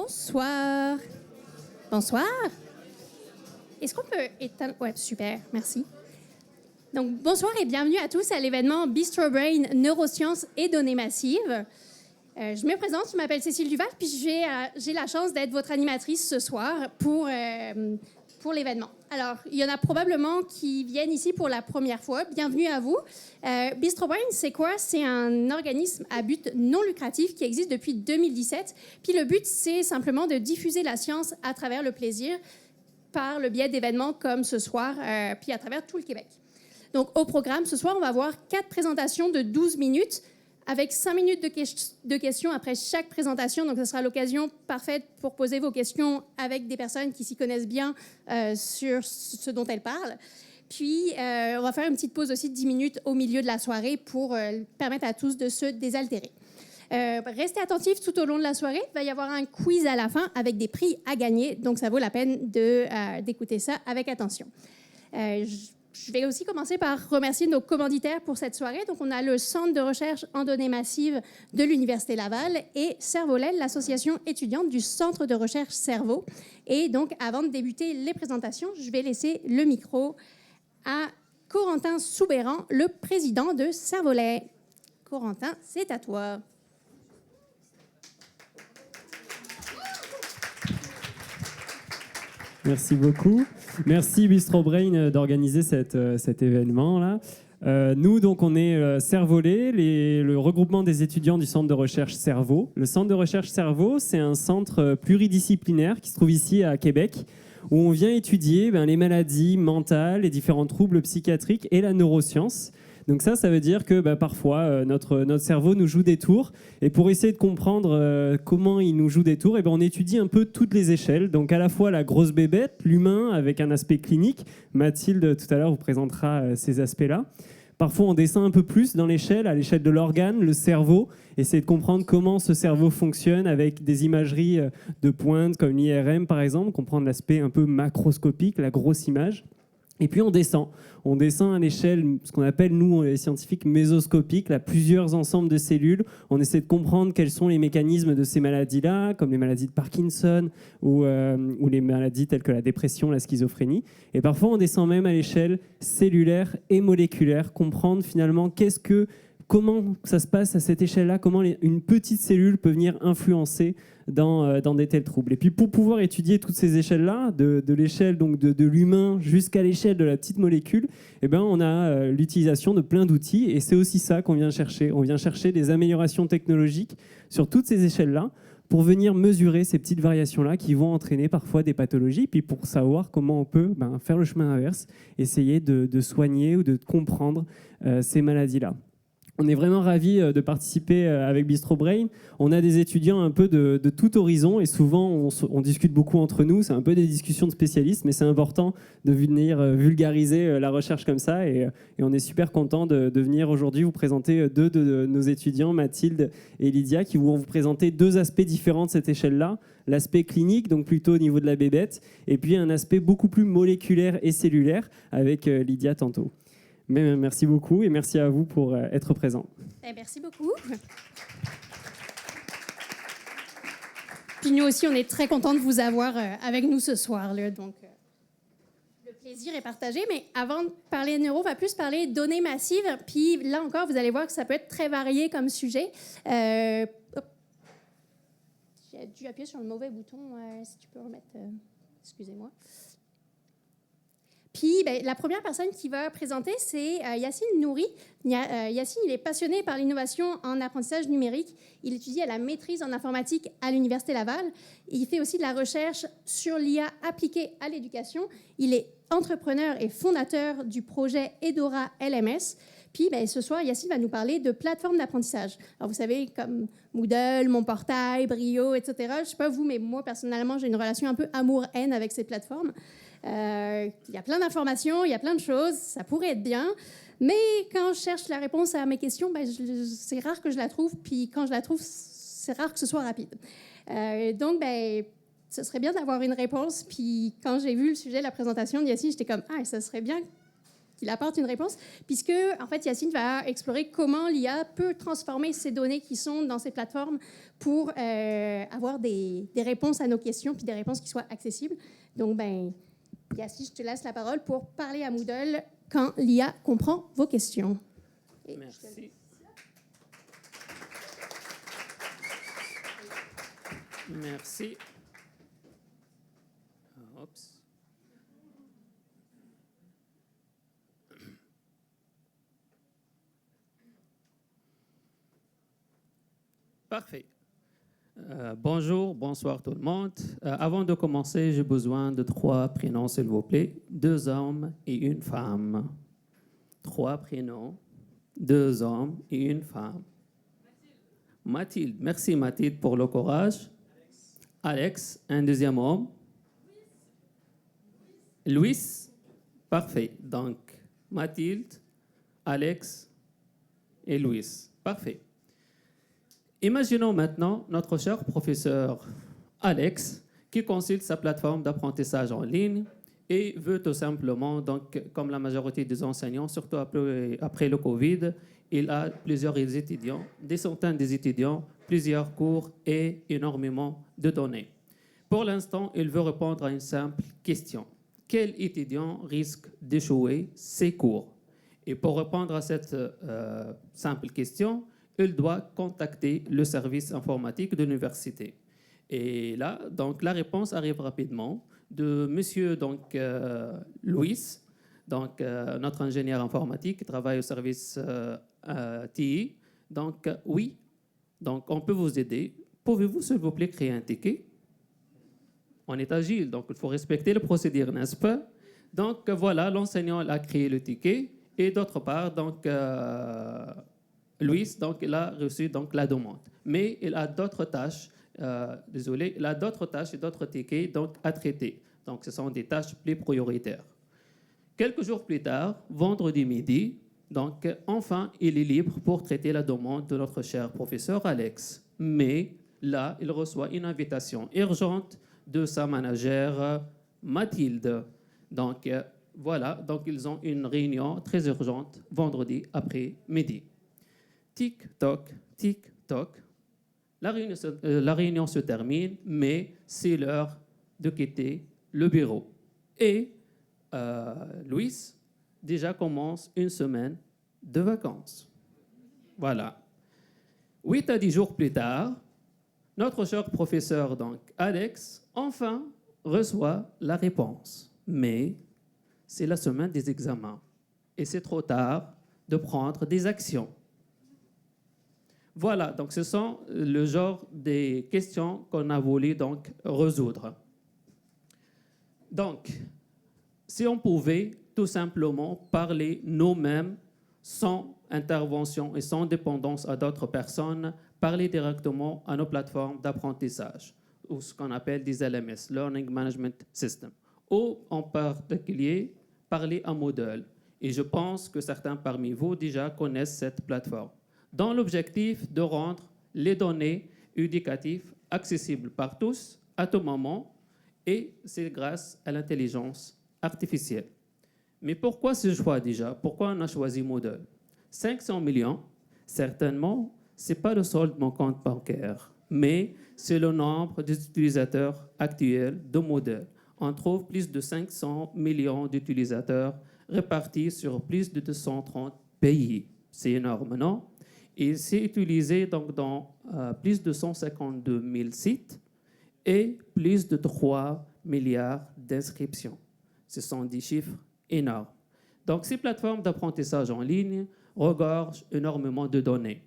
Bonsoir. Bonsoir. Est-ce qu'on peut éteindre... Ouais, super, merci. Donc, bonsoir et bienvenue à tous à l'événement Bistro Brain Neurosciences et données massives. Je me présente, je m'appelle Cécile Duval, puis j'ai la chance d'être votre animatrice ce soir pour l'événement. Alors, il y en a probablement qui viennent ici pour la première fois. Bienvenue à vous. Bistro Brain, c'est quoi? C'est un organisme à but non lucratif qui existe depuis 2017. Puis le but, c'est simplement de diffuser la science à travers le plaisir par le biais d'événements comme ce soir, puis à travers tout le Québec. Donc, au programme, ce soir, on va avoir 4 présentations de 12 minutes avec 5 minutes de questions après chaque présentation. Donc, ce sera l'occasion parfaite pour poser vos questions avec des personnes qui s'y connaissent bien sur ce dont elles parlent. Puis, on va faire une petite pause aussi de 10 minutes au milieu de la soirée pour permettre à tous de se désaltérer. Restez attentifs tout au long de la soirée. Il va y avoir un quiz à la fin avec des prix à gagner. Donc, ça vaut la peine d'écouter ça avec attention. Je vais aussi commencer par remercier nos commanditaires pour cette soirée. Donc, on a le Centre de recherche en données massives de l'Université Laval et Cerveau-Lel, l'association étudiante du Centre de recherche Cerveau. Et donc, avant de débuter les présentations, je vais laisser le micro à Corentin Soubéran, le président de Cerveau-Lel. Corentin, c'est à toi. Merci beaucoup. Merci Bistro Brain d'organiser cet événement-là. Nous, donc, on est Cerveau-Lel, le regroupement des étudiants du Centre de recherche Cerveau. Le Centre de recherche Cerveau, c'est un centre pluridisciplinaire qui se trouve ici à Québec, où on vient étudier les maladies mentales, les différents troubles psychiatriques et la neuroscience. Donc ça veut dire que parfois, notre cerveau nous joue des tours. Et pour essayer de comprendre comment il nous joue des tours, on étudie un peu toutes les échelles. Donc à la fois la grosse bébête, l'humain avec un aspect clinique. Mathilde, tout à l'heure, vous présentera ces aspects-là. Parfois, on descend un peu plus dans l'échelle, à l'échelle de l'organe, le cerveau. Essayer de comprendre comment ce cerveau fonctionne avec des imageries de pointe comme l'IRM, par exemple. Comprendre l'aspect un peu macroscopique, la grosse image. Et puis on descend à l'échelle, ce qu'on appelle, nous, les scientifiques, mésoscopique, là, plusieurs ensembles de cellules. On essaie de comprendre quels sont les mécanismes de ces maladies-là, comme les maladies de Parkinson ou les maladies telles que la dépression, la schizophrénie. Et parfois, on descend même à l'échelle cellulaire et moléculaire, comprendre finalement comment ça se passe à cette échelle-là, comment une petite cellule peut venir influencer dans des tels troubles. Et puis pour pouvoir étudier toutes ces échelles-là, de l'échelle donc de l'humain jusqu'à l'échelle de la petite molécule, on a l'utilisation de plein d'outils et c'est aussi ça qu'on vient chercher. On vient chercher des améliorations technologiques sur toutes ces échelles-là pour venir mesurer ces petites variations-là qui vont entraîner parfois des pathologies, puis pour savoir comment on peut faire le chemin inverse, essayer de soigner ou de comprendre ces maladies-là. On est vraiment ravis de participer avec Bistro Brain. On a des étudiants un peu de tout horizon et souvent on discute beaucoup entre nous. C'est un peu des discussions de spécialistes, mais c'est important de venir vulgariser la recherche comme ça. Et on est super content de venir aujourd'hui vous présenter 2 de nos étudiants, Mathilde et Lydia, qui vont vous présenter 2 aspects différents de cette échelle-là. L'aspect clinique, donc plutôt au niveau de la bébête, et puis un aspect beaucoup plus moléculaire et cellulaire avec Lydia tantôt. Mais merci beaucoup et merci à vous pour être présent. Merci beaucoup. Puis nous aussi, on est très contents de vous avoir avec nous ce soir. Donc, le plaisir est partagé. Mais avant de parler neuro, on va plus parler données massives. Puis là encore, vous allez voir que ça peut être très varié comme sujet. J'ai dû appuyer sur le mauvais bouton. Si tu peux remettre... excusez-moi. Puis, la première personne qui va présenter, c'est Yassine Nouri. Yassine, il est passionné par l'innovation en apprentissage numérique. Il étudie à la maîtrise en informatique à l'Université Laval. Il fait aussi de la recherche sur l'IA appliquée à l'éducation. Il est entrepreneur et fondateur du projet Edora LMS. Puis, ce soir, Yassine va nous parler de plateformes d'apprentissage. Alors, vous savez, comme Moodle, Monportail, Brio, etc. Je ne sais pas vous, mais moi, personnellement, j'ai une relation un peu amour-haine avec ces plateformes. Il y a plein d'informations, il y a plein de choses, ça pourrait être bien, mais quand je cherche la réponse à mes questions, c'est rare que je la trouve, puis quand je la trouve, c'est rare que ce soit rapide. Donc, ce serait bien d'avoir une réponse, puis quand j'ai vu le sujet de la présentation de Yassine, j'étais comme « Ah, ça serait bien qu'il apporte une réponse, puisque, en fait, Yacine va explorer comment l'IA peut transformer ces données qui sont dans ces plateformes pour avoir des réponses à nos questions, puis des réponses qui soient accessibles. Donc, Yacine, je te laisse la parole pour parler à Moodle quand l'IA comprend vos questions. Merci. Merci. Oups. Parfait. Bonjour, bonsoir tout le monde. Avant de commencer, j'ai besoin de 3 prénoms, s'il vous plaît. 2 hommes et une femme. 3 prénoms, 2 hommes et une femme. Mathilde. Merci Mathilde pour le courage. Alex, un deuxième homme. Louis. Parfait. Donc, Mathilde, Alex et Louis. Parfait. Imaginons maintenant notre cher professeur Alex qui consulte sa plateforme d'apprentissage en ligne et veut tout simplement, donc, comme la majorité des enseignants, surtout après le Covid, il a plusieurs étudiants, des centaines d'étudiants, plusieurs cours et énormément de données. Pour l'instant, il veut répondre à une simple question. Quel étudiant risque d'échouer ses cours? Et pour répondre à cette simple question, il doit contacter le service informatique de l'université. Et là, donc, la réponse arrive rapidement de monsieur Louis, notre ingénieur informatique qui travaille au service TI. Donc, oui, donc, on peut vous aider. Pouvez-vous, s'il vous plaît, créer un ticket? On est agile, donc il faut respecter le procédure, n'est-ce pas? Donc, voilà, l'enseignant a créé le ticket. Et d'autre part, donc, Louis, donc, il a reçu donc, la demande. Mais il a d'autres tâches, il a d'autres tâches et d'autres tickets donc, à traiter. Donc, ce sont des tâches plus prioritaires. Quelques jours plus tard, vendredi midi, donc, enfin, il est libre pour traiter la demande de notre cher professeur Alex. Mais là, il reçoit une invitation urgente de sa managère Mathilde. Donc, voilà, donc ils ont une réunion très urgente vendredi après-midi. Tic-toc, tic-toc. La réunion se termine, mais c'est l'heure de quitter le bureau. Et Louis déjà commence une semaine de vacances. Voilà. 8 à 10 jours plus tard, notre cher professeur, donc Alex, enfin reçoit la réponse. Mais c'est la semaine des examens. Et c'est trop tard de prendre des actions. Voilà, donc ce sont le genre des questions qu'on a voulu donc résoudre. Donc, si on pouvait tout simplement parler nous-mêmes sans intervention et sans dépendance à d'autres personnes, parler directement à nos plateformes d'apprentissage, ou ce qu'on appelle des LMS, Learning Management System, ou en particulier parler à Moodle. Et je pense que certains parmi vous déjà connaissent cette plateforme, dans l'objectif de rendre les données éducatives accessibles par tous, à tout moment, et c'est grâce à l'intelligence artificielle. Mais pourquoi ce choix déjà? Pourquoi on a choisi Moodle? 500 millions, certainement, ce n'est pas le solde de mon compte bancaire, mais c'est le nombre d'utilisateurs actuels de Moodle. On trouve plus de 500 millions d'utilisateurs répartis sur plus de 230 pays. C'est énorme, non? Et c'est utilisé donc dans plus de 152 000 sites et plus de 3 milliards d'inscriptions. Ce sont des chiffres énormes. Donc, ces plateformes d'apprentissage en ligne regorgent énormément de données.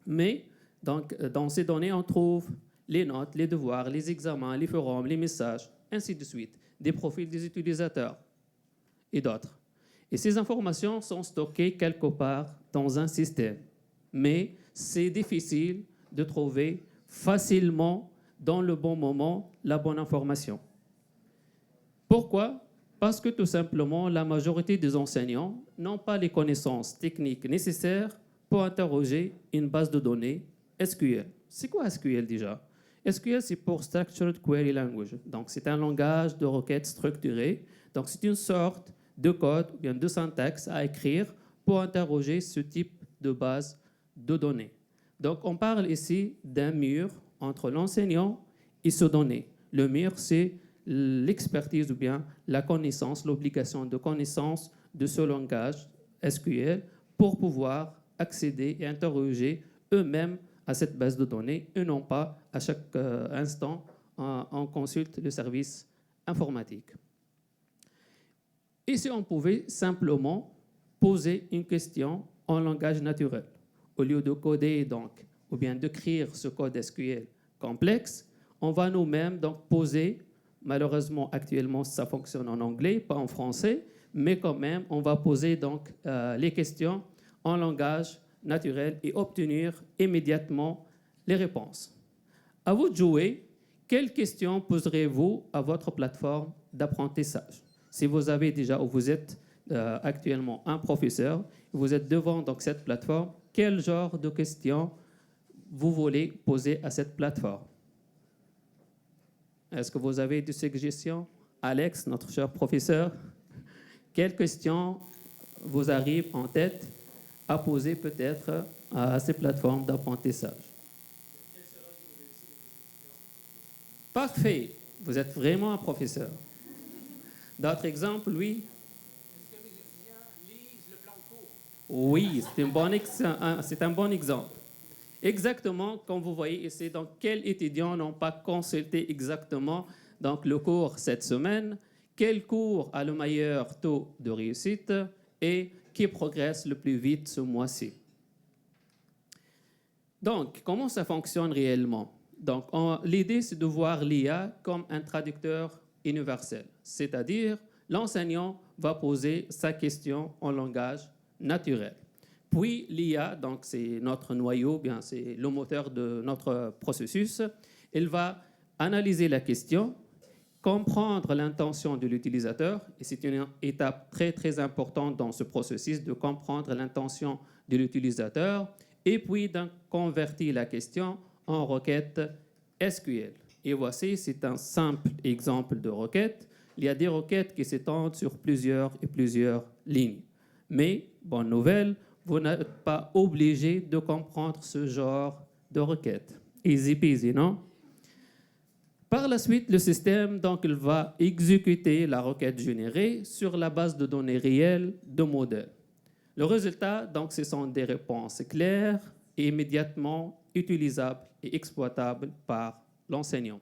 Mais donc, dans ces données, on trouve les notes, les devoirs, les examens, les forums, les messages, ainsi de suite, des profils des utilisateurs et d'autres. Et ces informations sont stockées quelque part dans un système. Mais c'est difficile de trouver facilement, dans le bon moment, la bonne information. Pourquoi? Parce que tout simplement, la majorité des enseignants n'ont pas les connaissances techniques nécessaires pour interroger une base de données SQL. C'est quoi SQL déjà? SQL, c'est pour Structured Query Language. Donc, c'est un langage de requêtes structurées. Donc, c'est une sorte de code ou bien de syntaxe à écrire pour interroger ce type de base de données. Donc, on parle ici d'un mur entre l'enseignant et ce données. Le mur, c'est l'expertise ou bien la connaissance, l'obligation de connaissance de ce langage SQL pour pouvoir accéder et interroger eux-mêmes à cette base de données et non pas à chaque instant on consulte le service informatique. Et si on pouvait simplement poser une question en langage naturel, au lieu de coder donc, ou bien d'écrire ce code SQL complexe, on va nous-mêmes donc poser, malheureusement actuellement ça fonctionne en anglais, pas en français, mais quand même on va poser donc les questions en langage naturel et obtenir immédiatement les réponses. À vous de jouer. Quelles questions poserez-vous à votre plateforme d'apprentissage? Si vous avez déjà ou vous êtes actuellement un professeur, vous êtes devant donc, cette plateforme, quel genre de questions vous voulez poser à cette plateforme? Est-ce que vous avez des suggestions? Alex, notre cher professeur, quelles questions vous arrivent en tête à poser peut-être à ces plateformes d'apprentissage? Parfait, vous êtes vraiment un professeur. D'autres exemples, oui? Est-ce que mes étudiants lisent le plan de cours? Oui, c'est un bon exemple. Exactement, comme vous voyez ici, donc quels étudiants n'ont pas consulté exactement donc, le cours cette semaine, quel cours a le meilleur taux de réussite et qui progresse le plus vite ce mois-ci. Donc, comment ça fonctionne réellement? Donc, l'idée, c'est de voir l'IA comme un traducteur universel, c'est-à-dire l'enseignant va poser sa question en langage naturel. Puis l'IA, donc c'est notre noyau, bien c'est le moteur de notre processus, il va analyser la question, comprendre l'intention de l'utilisateur, et c'est une étape très très importante dans ce processus de comprendre l'intention de l'utilisateur, et puis de convertir la question en requête SQL. Et voici, c'est un simple exemple de requête. Il y a des requêtes qui s'étendent sur plusieurs et plusieurs lignes. Mais, bonne nouvelle, vous n'êtes pas obligé de comprendre ce genre de requête. Easy peasy, non? Par la suite, le système donc, il va exécuter la requête générée sur la base de données réelles de modèle. Le résultat, donc, ce sont des réponses claires et immédiatement utilisables et exploitables par l'enseignant.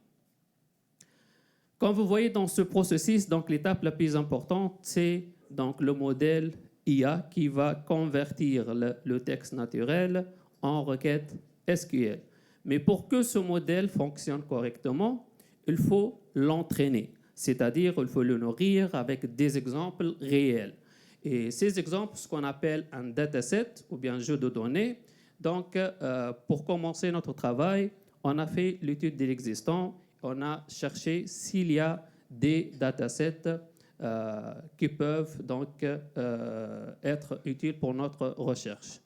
Comme vous voyez dans ce processus, donc l'étape la plus importante, c'est donc le modèle IA qui va convertir le texte naturel en requête SQL. Mais pour que ce modèle fonctionne correctement, il faut l'entraîner, c'est-à-dire il faut le nourrir avec des exemples réels. Et ces exemples, ce qu'on appelle un dataset ou bien un jeu de données. Donc, pour commencer notre travail, on a fait l'étude de l'existant. On a cherché s'il y a des datasets qui peuvent donc être utiles pour notre recherche.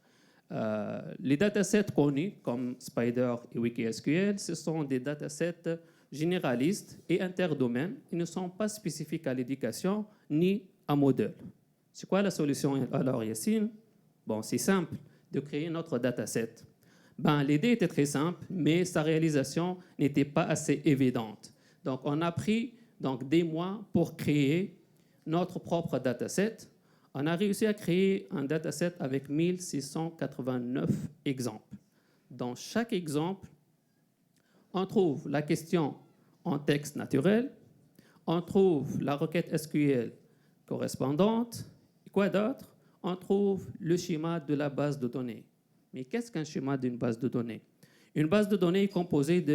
Les datasets connus comme Spider et WikiSQL, ce sont des datasets généralistes et interdomaines. Ils ne sont pas spécifiques à l'éducation ni à modèle. C'est quoi la solution alors, Yassine? Bon, c'est simple, de créer notre dataset. L'idée était très simple, mais sa réalisation n'était pas assez évidente. Donc, on a pris donc, des mois pour créer notre propre dataset. On a réussi à créer un dataset avec 1689 exemples. Dans chaque exemple, on trouve la question en texte naturel, on trouve la requête SQL correspondante, et quoi d'autre? On trouve le schéma de la base de données. Mais qu'est-ce qu'un schéma d'une base de données? Une base de données est composée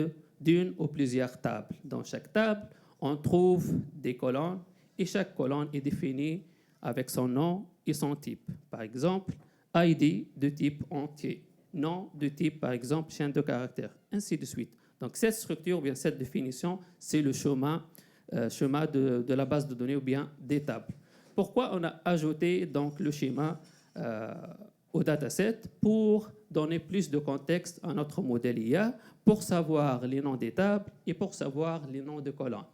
d'une ou plusieurs tables. Dans chaque table, on trouve des colonnes et chaque colonne est définie avec son nom et son type. Par exemple, ID de type entier, nom de type, par exemple, chaîne de caractères, ainsi de suite. Donc, cette structure, ou bien cette définition, c'est le schéma de la base de données ou bien des tables. Pourquoi on a ajouté donc le schéma au dataset? Pour donner plus de contexte à notre modèle IA, pour savoir les noms des tables et pour savoir les noms de colonnes.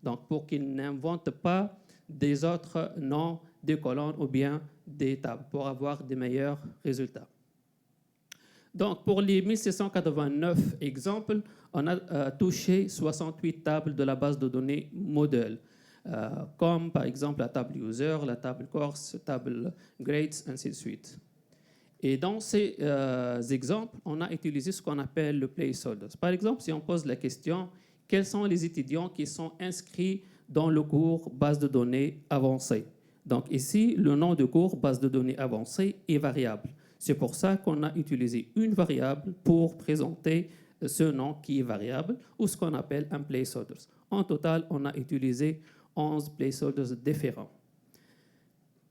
Donc, pour qu'il n'invente pas des autres noms des colonnes ou bien des tables pour avoir des meilleurs résultats. Donc, pour les 1689 exemples, on a touché 68 tables de la base de données modèle, comme par exemple la table user, la table course, la table grades, ainsi de suite. Et dans ces exemples, on a utilisé ce qu'on appelle le placeholder. Par exemple, si on pose la question, quels sont les étudiants qui sont inscrits dans le cours base de données avancée? Donc ici, le nom de cours base de données avancée est variable. C'est pour ça qu'on a utilisé une variable pour présenter ce nom qui est variable, ou ce qu'on appelle un placeholder. En total, on a utilisé 11 placeholders différents.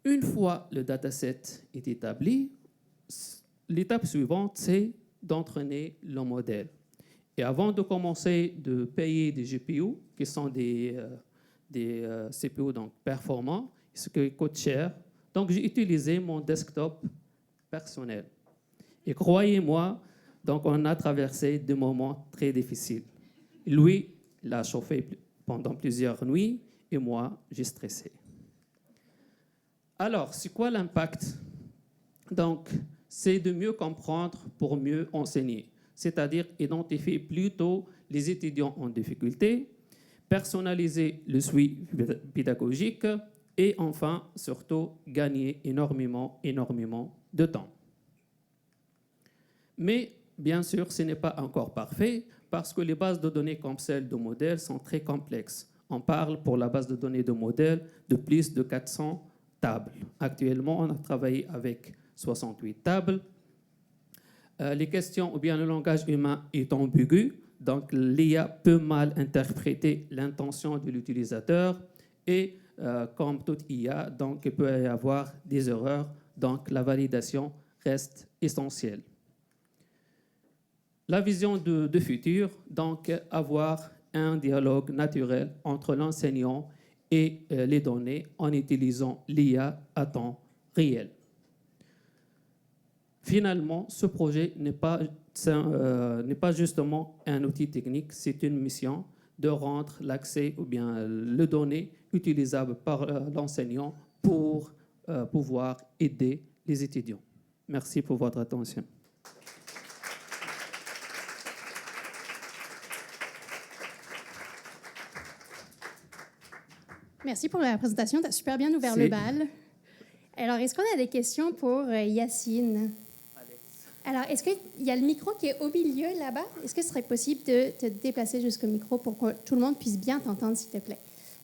Une fois le dataset est établi, l'étape suivante, c'est d'entraîner le modèle. Et avant de commencer de payer des GPU, qui sont des CPU donc performants, ce qui coûte cher, donc j'ai utilisé mon desktop personnel. Et croyez-moi, donc on a traversé des moments très difficiles. Lui, il a chauffé pendant plusieurs nuits et moi, j'ai stressé. Alors, c'est quoi l'impact? Donc, c'est de mieux comprendre pour mieux enseigner, c'est-à-dire identifier plutôt les étudiants en difficulté, personnaliser le suivi pédagogique et enfin, surtout, gagner énormément de temps. Mais bien sûr, ce n'est pas encore parfait parce que les bases de données comme celles de modèles sont très complexes. On parle pour la base de données de modèles de plus de 400 tables. Actuellement, on a travaillé avec 68 tables. Les questions ou bien le langage humain est ambigu, donc l'IA peut mal interpréter l'intention de l'utilisateur et comme toute IA, donc il peut y avoir des erreurs, donc la validation reste essentielle. La vision de futur, donc avoir un dialogue naturel entre l'enseignant et les données en utilisant l'IA à temps réel. Finalement, ce projet n'est pas justement un outil technique, c'est une mission de rendre l'accès ou bien les données utilisables par l'enseignant pour pouvoir aider les étudiants. Merci pour votre attention. Merci pour la présentation. Tu as super bien ouvert le bal. Alors, est-ce qu'on a des questions pour Yacine? Alors, est-ce qu'il y a le micro qui est au milieu là-bas? Est-ce que ce serait possible de te déplacer jusqu'au micro pour que tout le monde puisse bien t'entendre, s'il te plaît?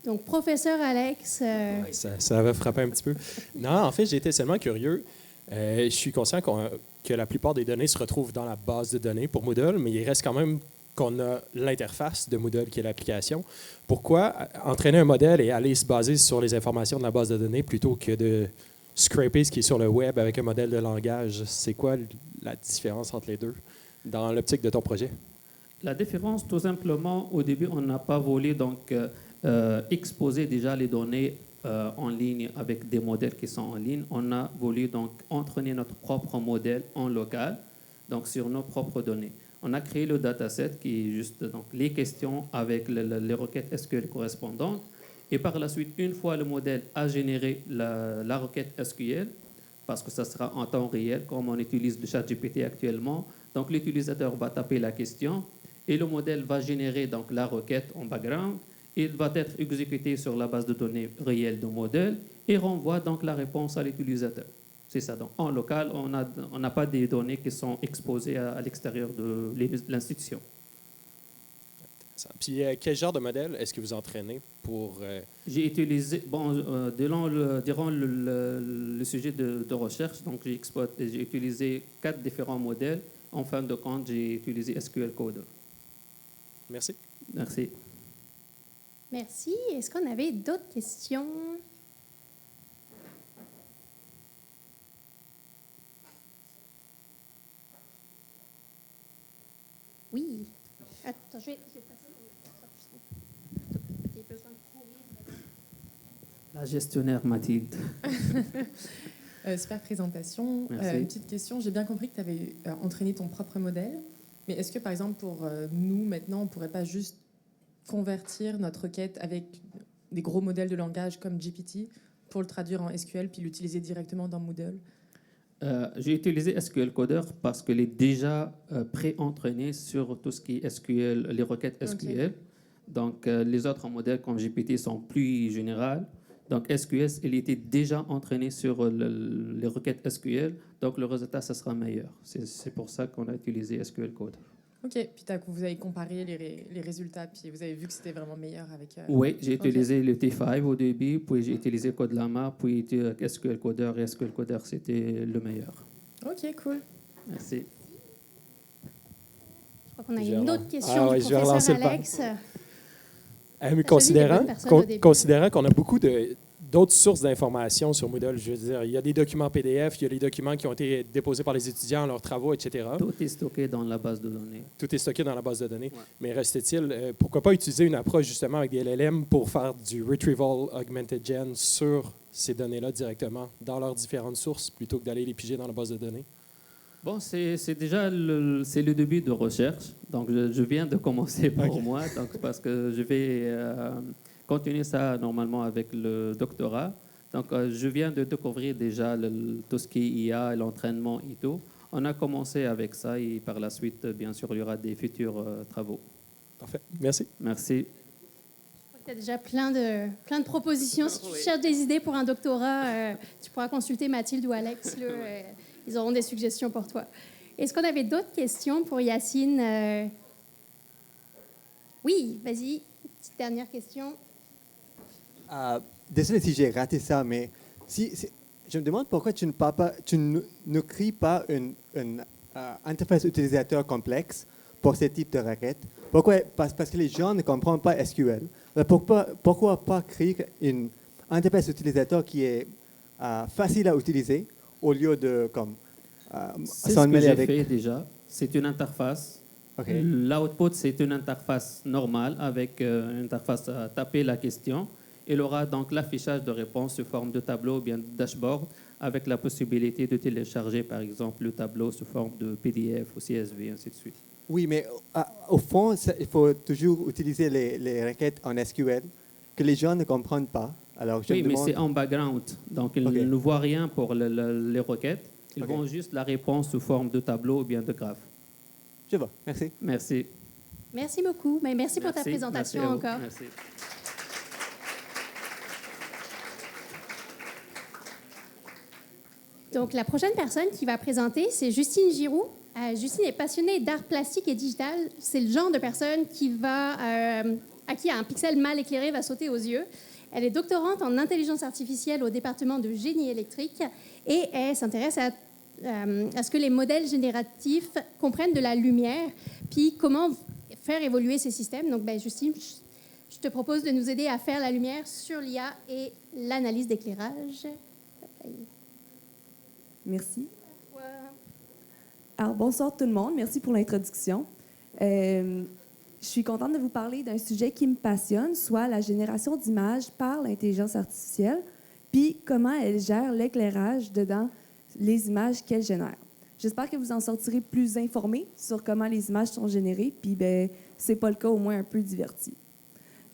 Donc, professeur Alex... Ouais, ça va frapper un petit peu. Non, en fait, j'ai été seulement curieux. Je suis conscient que la plupart des données se retrouvent dans la base de données pour Moodle, mais il reste quand même qu'on a l'interface de Moodle qui est l'application. Pourquoi entraîner un modèle et aller se baser sur les informations de la base de données plutôt que de scraper ce qui est sur le web avec un modèle de langage? C'est quoi la différence entre les deux dans l'optique de ton projet? La différence, tout simplement, au début, on n'a pas voulu donc, exposer déjà les données en ligne avec des modèles qui sont en ligne. On a voulu donc entraîner notre propre modèle en local, donc sur nos propres données. On a créé le dataset qui est juste donc, les questions avec les requêtes SQL correspondantes. Et par la suite, une fois le modèle a généré la requête SQL, parce que ça sera en temps réel, comme on utilise le ChatGPT actuellement, donc l'utilisateur va taper la question et le modèle va générer donc, la requête en background. Il va être exécuté sur la base de données réelle du modèle et renvoie donc la réponse à l'utilisateur. C'est ça. Donc, en local, on n'a pas des données qui sont exposées à l'extérieur de l'institution. Puis, quel genre de modèle est-ce que vous entraînez pour... J'ai utilisé, durant le sujet de recherche, donc j'ai utilisé 4 différents modèles. En fin de compte, j'ai utilisé SQL Code. Merci. Merci. Merci. Est-ce qu'on avait d'autres questions? Oui. Attends, je vais passer. J'ai besoin de courir. La gestionnaire Mathilde. Super présentation. Une petite question. J'ai bien compris que tu avais entraîné ton propre modèle. Mais est-ce que, par exemple, pour nous, maintenant, on ne pourrait pas juste convertir notre requête avec des gros modèles de langage comme GPT pour le traduire en SQL puis l'utiliser directement dans Moodle? J'ai utilisé SQL Coder parce qu'elle est déjà pré-entraînée sur tout ce qui est SQL, les requêtes SQL. Donc, les autres modèles comme GPT sont plus générales. Donc, SQL, il était déjà entraîné sur les requêtes SQL. Donc, le résultat, ça sera meilleur. C'est pour ça qu'on a utilisé SQL Code. OK. Puis vous avez comparé les résultats, puis vous avez vu que c'était vraiment meilleur avec... Oui, j'ai utilisé le T5 au début, puis j'ai utilisé CodeLama, puis SQL Coder. Et SQL Coder, c'était le meilleur. OK, cool. Merci. Je crois qu'on a une autre question du je vais relancer professeur le Alex. Mais considérant qu'on a beaucoup d'autres sources d'informations sur Moodle, je veux dire, il y a des documents PDF, il y a des documents qui ont été déposés par les étudiants, leurs travaux, etc. Tout est stocké dans la base de données. Tout est stocké dans la base de données. Ouais. Mais restait-il, pourquoi pas utiliser une approche justement avec des LLM pour faire du Retrieval Augmented Gen sur ces données-là directement dans leurs différentes sources plutôt que d'aller les piger dans la base de données? Bon, c'est déjà le début de recherche. Donc, je viens de commencer pour moi, donc, parce que je vais continuer ça normalement avec le doctorat. Donc, je viens de découvrir déjà tout ce qui est IA, l'entraînement et tout. On a commencé avec ça et par la suite, bien sûr, il y aura des futurs travaux. Parfait. Merci. Merci. Tu as déjà plein de propositions. Si tu cherches des idées pour un doctorat, tu pourras consulter Mathilde ou Alex. Là, ils auront des suggestions pour toi. Est-ce qu'on avait d'autres questions pour Yacine? Oui, vas-y. Petite dernière question. Désolé si j'ai raté ça, mais je me demande pourquoi tu ne crées pas une interface utilisateur complexe pour ce type de requête. Pourquoi? Parce que les gens ne comprennent pas SQL. Pourquoi pas créer une interface utilisateur qui est facile à utiliser au lieu de c'est ce que j'ai fait déjà. C'est une interface. Okay. L'output, c'est une interface normale avec une interface à taper la question. Il aura donc l'affichage de réponses sous forme de tableau ou bien de dashboard avec la possibilité de télécharger, par exemple, le tableau sous forme de PDF ou CSV, ainsi de suite. Oui, mais au fond, il faut toujours utiliser les requêtes en SQL que les gens ne comprennent pas. Alors, mais c'est en background. Donc, ils ne voient rien pour les requêtes. Ils voient juste la réponse sous forme de tableau ou bien de graphe. Je vois. Merci. Merci. Merci beaucoup. Mais merci pour ta présentation encore. Merci. Donc, la prochaine personne qui va présenter, c'est Justine Giroux. Justine est passionnée d'art plastique et digital. C'est le genre de personne à qui un pixel mal éclairé va sauter aux yeux. Elle est doctorante en intelligence artificielle au département de génie électrique et elle s'intéresse à ce que les modèles génératifs comprennent de la lumière, puis comment faire évoluer ces systèmes. Donc, Justine, je te propose de nous aider à faire la lumière sur l'IA et l'analyse d'éclairage. Merci. Alors, bonsoir tout le monde. Merci pour l'introduction. Je suis contente de vous parler d'un sujet qui me passionne, soit la génération d'images par l'intelligence artificielle, puis comment elle gère l'éclairage dedans les images qu'elle génère. J'espère que vous en sortirez plus informés sur comment les images sont générées, puis c'est pas le cas, au moins un peu diverti.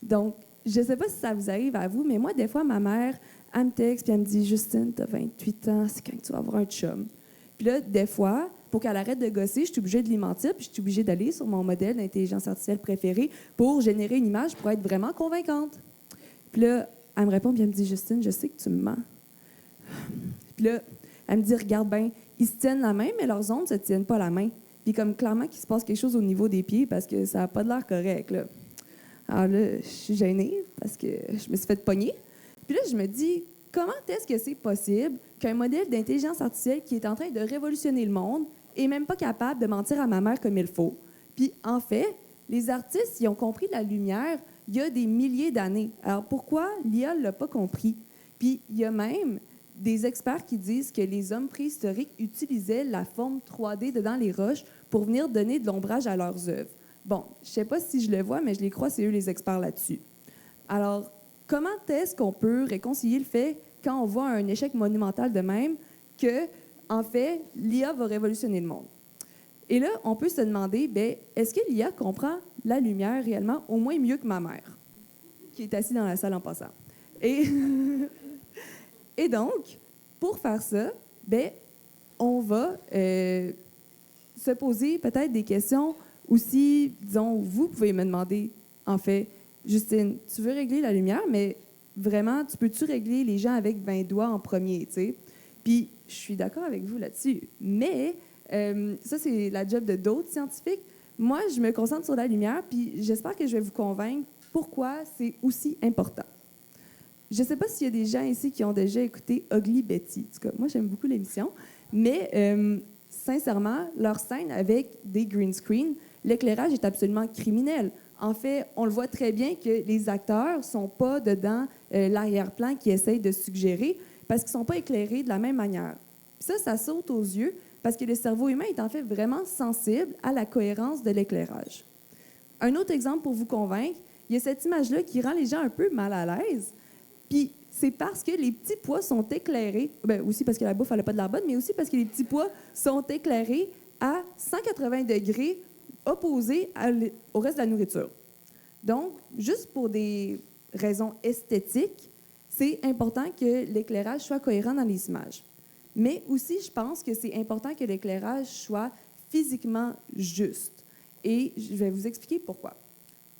Donc, je ne sais pas si ça vous arrive à vous, mais moi, des fois, ma mère, elle me texte, puis elle me dit « Justine, t'as 28 ans, c'est quand tu vas avoir un chum. » Puis là, des fois, pour qu'elle arrête de gosser, je suis obligée de lui mentir, puis je suis obligée d'aller sur mon modèle d'intelligence artificielle préféré pour générer une image pour être vraiment convaincante. Puis là, elle me répond, puis elle me dit « Justine, je sais que tu me mens. » Puis là, elle me dit « Regarde bien, ils se tiennent la main, mais leurs ongles ne se tiennent pas la main. » Puis comme clairement qu'il se passe quelque chose au niveau des pieds parce que ça n'a pas de l'air correct, là. Alors là, je suis gênée parce que je me suis fait pogner. Puis là, je me dis, comment est-ce que c'est possible qu'un modèle d'intelligence artificielle qui est en train de révolutionner le monde est même pas capable de mentir à ma mère comme il faut? Puis en fait, les artistes, ils ont compris la lumière il y a des milliers d'années. Alors pourquoi l'IA ne l'a pas compris? Puis il y a même des experts qui disent que les hommes préhistoriques utilisaient la forme 3D dedans les roches pour venir donner de l'ombrage à leurs œuvres. Bon, je ne sais pas si je le vois, mais je les crois, c'est eux les experts là-dessus. Alors, comment est-ce qu'on peut réconcilier le fait, quand on voit un échec monumental de même, que, en fait, l'IA va révolutionner le monde? Et là, on peut se demander, est-ce que l'IA comprend la lumière réellement au moins mieux que ma mère, qui est assise dans la salle en passant? Et donc, pour faire ça, ben, on va se poser peut-être des questions aussi, disons, vous pouvez me demander, en fait, Justine, tu veux régler la lumière, mais vraiment, tu peux-tu régler les gens avec 20 doigts en premier, tu sais? Puis, je suis d'accord avec vous là-dessus, mais ça, c'est la job de d'autres scientifiques. Moi, je me concentre sur la lumière, puis j'espère que je vais vous convaincre pourquoi c'est aussi important. Je ne sais pas s'il y a des gens ici qui ont déjà écouté Ugly Betty. En tout cas, moi, j'aime beaucoup l'émission, mais sincèrement, leur scène avec des green screen, l'éclairage est absolument criminel. En fait, on le voit très bien que les acteurs ne sont pas dedans l'arrière-plan qui essaye de suggérer parce qu'ils ne sont pas éclairés de la même manière. Puis ça saute aux yeux parce que le cerveau humain est en fait vraiment sensible à la cohérence de l'éclairage. Un autre exemple pour vous convaincre, il y a cette image-là qui rend les gens un peu mal à l'aise. Puis c'est parce que les petits pois sont éclairés, bien, aussi parce que la bouffe n'a pas de l'air bonne, mais aussi parce que les petits pois sont éclairés à 180 degrés opposés au reste de la nourriture. Donc, juste pour des raisons esthétiques, c'est important que l'éclairage soit cohérent dans les images. Mais aussi, je pense que c'est important que l'éclairage soit physiquement juste. Et je vais vous expliquer pourquoi.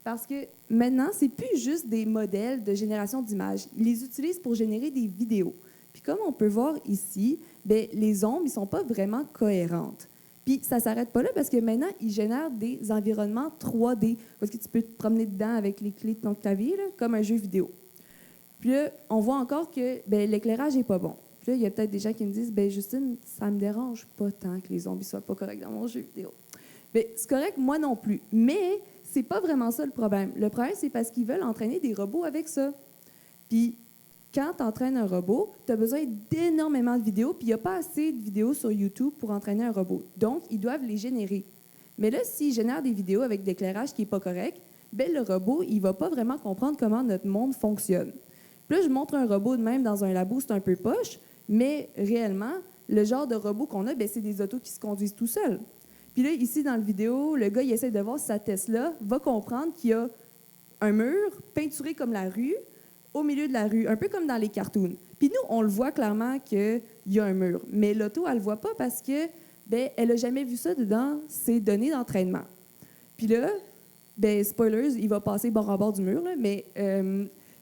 Parce que maintenant, ce n'est plus juste des modèles de génération d'images. Ils les utilisent pour générer des vidéos. Puis comme on peut voir ici, bien, les ombres ne sont pas vraiment cohérentes. Puis ça ne s'arrête pas là parce que maintenant, ils génèrent des environnements 3D. Parce que tu peux te promener dedans avec les clés de ton clavier, là, comme un jeu vidéo. Puis là, on voit encore que bien, l'éclairage n'est pas bon. Puis là, il y a peut-être des gens qui me disent, bien, Justine, ça ne me dérange pas tant que les zombies ne soient pas corrects dans mon jeu vidéo. Bien, c'est correct, moi non plus. Mais c'est pas vraiment ça le problème. Le problème, c'est parce qu'ils veulent entraîner des robots avec ça. Puis, quand tu entraînes un robot, tu as besoin d'énormément de vidéos, puis il n'y a pas assez de vidéos sur YouTube pour entraîner un robot. Donc, ils doivent les générer. Mais là, s'ils génèrent des vidéos avec de l'éclairage qui n'est pas correct, bien, le robot, il ne va pas vraiment comprendre comment notre monde fonctionne. Puis là, je montre un robot de même dans un labo, c'est un peu poche, mais réellement, le genre de robot qu'on a, bien, c'est des autos qui se conduisent tout seuls. Puis là, ici, dans la vidéo, le gars, il essaie de voir si sa Tesla va comprendre qu'il y a un mur peinturé comme la rue, au milieu de la rue, un peu comme dans les cartoons. Puis nous, on le voit clairement qu'il y a un mur. Mais l'auto, elle ne le voit pas parce que, bien, elle n'a jamais vu ça dans ses données d'entraînement. Puis là, bien, spoilers, il va passer bord en bord du mur, là, mais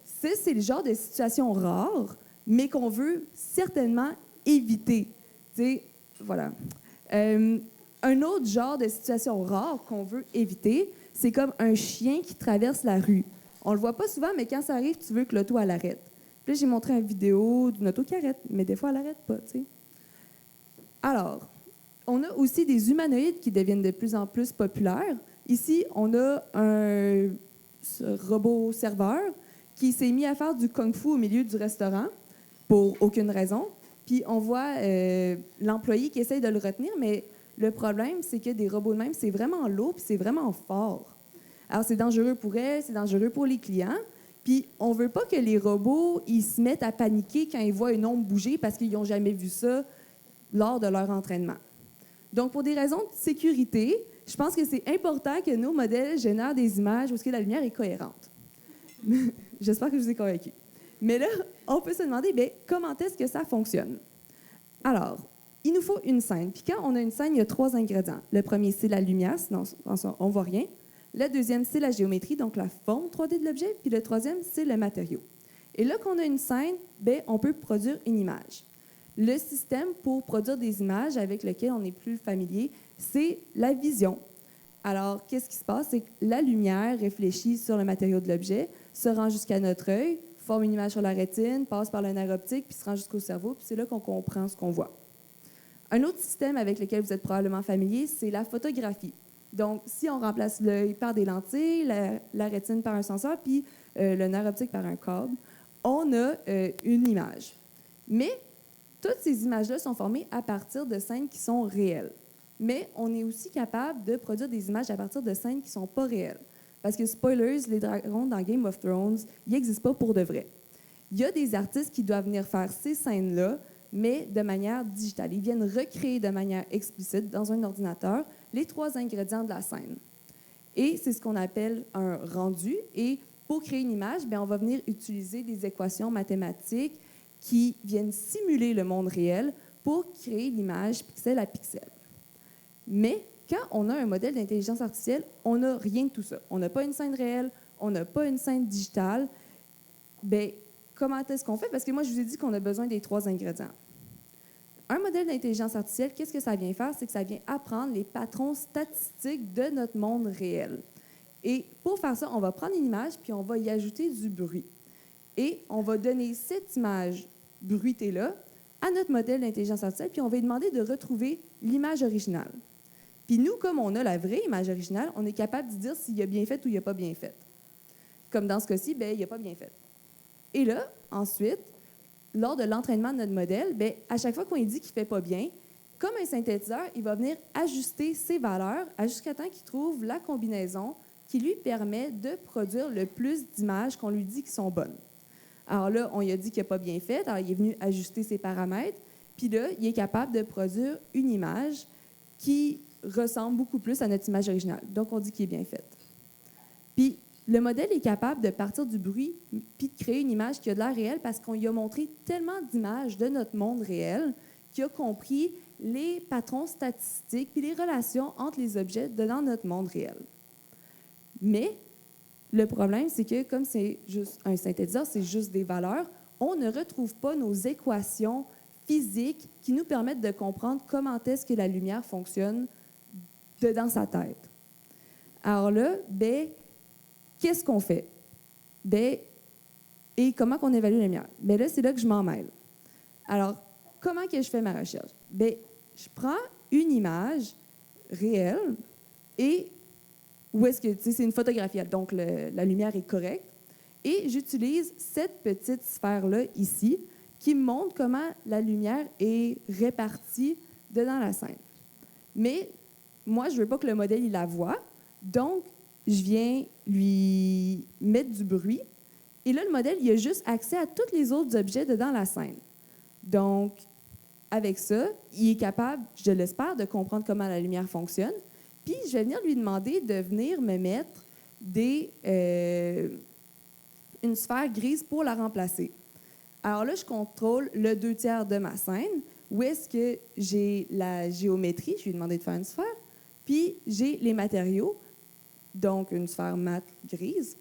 c'est le genre de situation rare, mais qu'on veut certainement éviter. Tu sais, voilà. Un autre genre de situation rare qu'on veut éviter, c'est comme un chien qui traverse la rue. On le voit pas souvent, mais quand ça arrive, tu veux que l'auto, elle arrête. Puis là, j'ai montré une vidéo d'une auto qui arrête, mais des fois, elle n'arrête pas, tu sais. Alors, on a aussi des humanoïdes qui deviennent de plus en plus populaires. Ici, on a un robot serveur qui s'est mis à faire du kung-fu au milieu du restaurant pour aucune raison. Puis on voit l'employé qui essaye de le retenir, mais le problème, c'est que des robots de même, c'est vraiment lourd puis c'est vraiment fort. Alors, c'est dangereux pour elle, c'est dangereux pour les clients. Puis, on ne veut pas que les robots ils se mettent à paniquer quand ils voient une ombre bouger parce qu'ils n'ont jamais vu ça lors de leur entraînement. Donc, pour des raisons de sécurité, je pense que c'est important que nos modèles génèrent des images où la lumière est cohérente. J'espère que je vous ai convaincu. Mais là, on peut se demander, bien, comment est-ce que ça fonctionne? Alors, il nous faut une scène. Puis quand on a une scène, il y a 3 ingrédients. Le premier, c'est la lumière, sinon on ne voit rien. Le deuxième, c'est la géométrie, donc la forme 3D de l'objet. Puis le troisième, c'est le matériau. Et là qu'on a une scène, bien, on peut produire une image. Le système pour produire des images avec lequel on est plus familier, c'est la vision. Alors, qu'est-ce qui se passe? C'est que la lumière réfléchit sur le matériau de l'objet, se rend jusqu'à notre œil, forme une image sur la rétine, passe par le nerf optique, puis se rend jusqu'au cerveau, puis c'est là qu'on comprend ce qu'on voit. Un autre système avec lequel vous êtes probablement familier, c'est la photographie. Donc, si on remplace l'œil par des lentilles, la rétine par un senseur, puis le nerf optique par un câble, on a une image. Mais toutes ces images-là sont formées à partir de scènes qui sont réelles. Mais on est aussi capable de produire des images à partir de scènes qui ne sont pas réelles. Parce que, spoilers, les dragons dans Game of Thrones, ils n'existent pas pour de vrai. Il y a des artistes qui doivent venir faire ces scènes-là, mais de manière digitale. Ils viennent recréer de manière explicite dans un ordinateur les 3 ingrédients de la scène. Et c'est ce qu'on appelle un rendu. Et pour créer une image, bien, on va venir utiliser des équations mathématiques qui viennent simuler le monde réel pour créer l'image pixel à pixel. Mais quand on a un modèle d'intelligence artificielle, on n'a rien de tout ça. On n'a pas une scène réelle, on n'a pas une scène digitale. Bien, comment est-ce qu'on fait? Parce que moi, je vous ai dit qu'on a besoin des 3 ingrédients. Un modèle d'intelligence artificielle, qu'est-ce que ça vient faire? C'est que ça vient apprendre les patrons statistiques de notre monde réel. Et pour faire ça, on va prendre une image, puis on va y ajouter du bruit. Et on va donner cette image bruitée-là à notre modèle d'intelligence artificielle, puis on va lui demander de retrouver l'image originale. Puis nous, comme on a la vraie image originale, on est capable de dire s'il a bien fait ou il n'a pas bien fait. Comme dans ce cas-ci, bien, il n'a pas bien fait. Et là, ensuite, lors de l'entraînement de notre modèle, bien, à chaque fois qu'on lui dit qu'il ne fait pas bien, comme un synthétiseur, il va venir ajuster ses valeurs jusqu'à temps qu'il trouve la combinaison qui lui permet de produire le plus d'images qu'on lui dit qui sont bonnes. Alors là, on lui a dit qu'il n'a pas bien fait, alors il est venu ajuster ses paramètres, puis là, il est capable de produire une image qui ressemble beaucoup plus à notre image originale. Donc, on dit qu'il est bien fait. Puis, le modèle est capable de partir du bruit puis de créer une image qui a de l'air réelle parce qu'on lui a montré tellement d'images de notre monde réel qu'il a compris les patrons statistiques puis les relations entre les objets dans notre monde réel. Mais le problème, c'est que comme c'est juste un synthétiseur, c'est juste des valeurs, on ne retrouve pas nos équations physiques qui nous permettent de comprendre comment est-ce que la lumière fonctionne dans sa tête. Alors là, bien, qu'est-ce qu'on fait? Bien, et comment qu'on évalue la lumière? Bien là, c'est là que je m'en mêle. Alors, comment que je fais ma recherche? Bien, je prends une image réelle et où est-ce que, tu sais, c'est une photographie, donc la lumière est correcte, et j'utilise cette petite sphère-là ici qui me montre comment la lumière est répartie dans la scène. Mais moi, je ne veux pas que le modèle il la voie, donc je viens lui mettre du bruit. Et là, le modèle, il a juste accès à tous les autres objets dans la scène. Donc, avec ça, il est capable, je l'espère, de comprendre comment la lumière fonctionne. Puis, je vais venir lui demander de venir me mettre une sphère grise pour la remplacer. Alors là, je contrôle le 2/3 de ma scène, où est-ce que j'ai la géométrie, je lui ai demandé de faire une sphère, puis j'ai les matériaux, donc une sphère mat grise.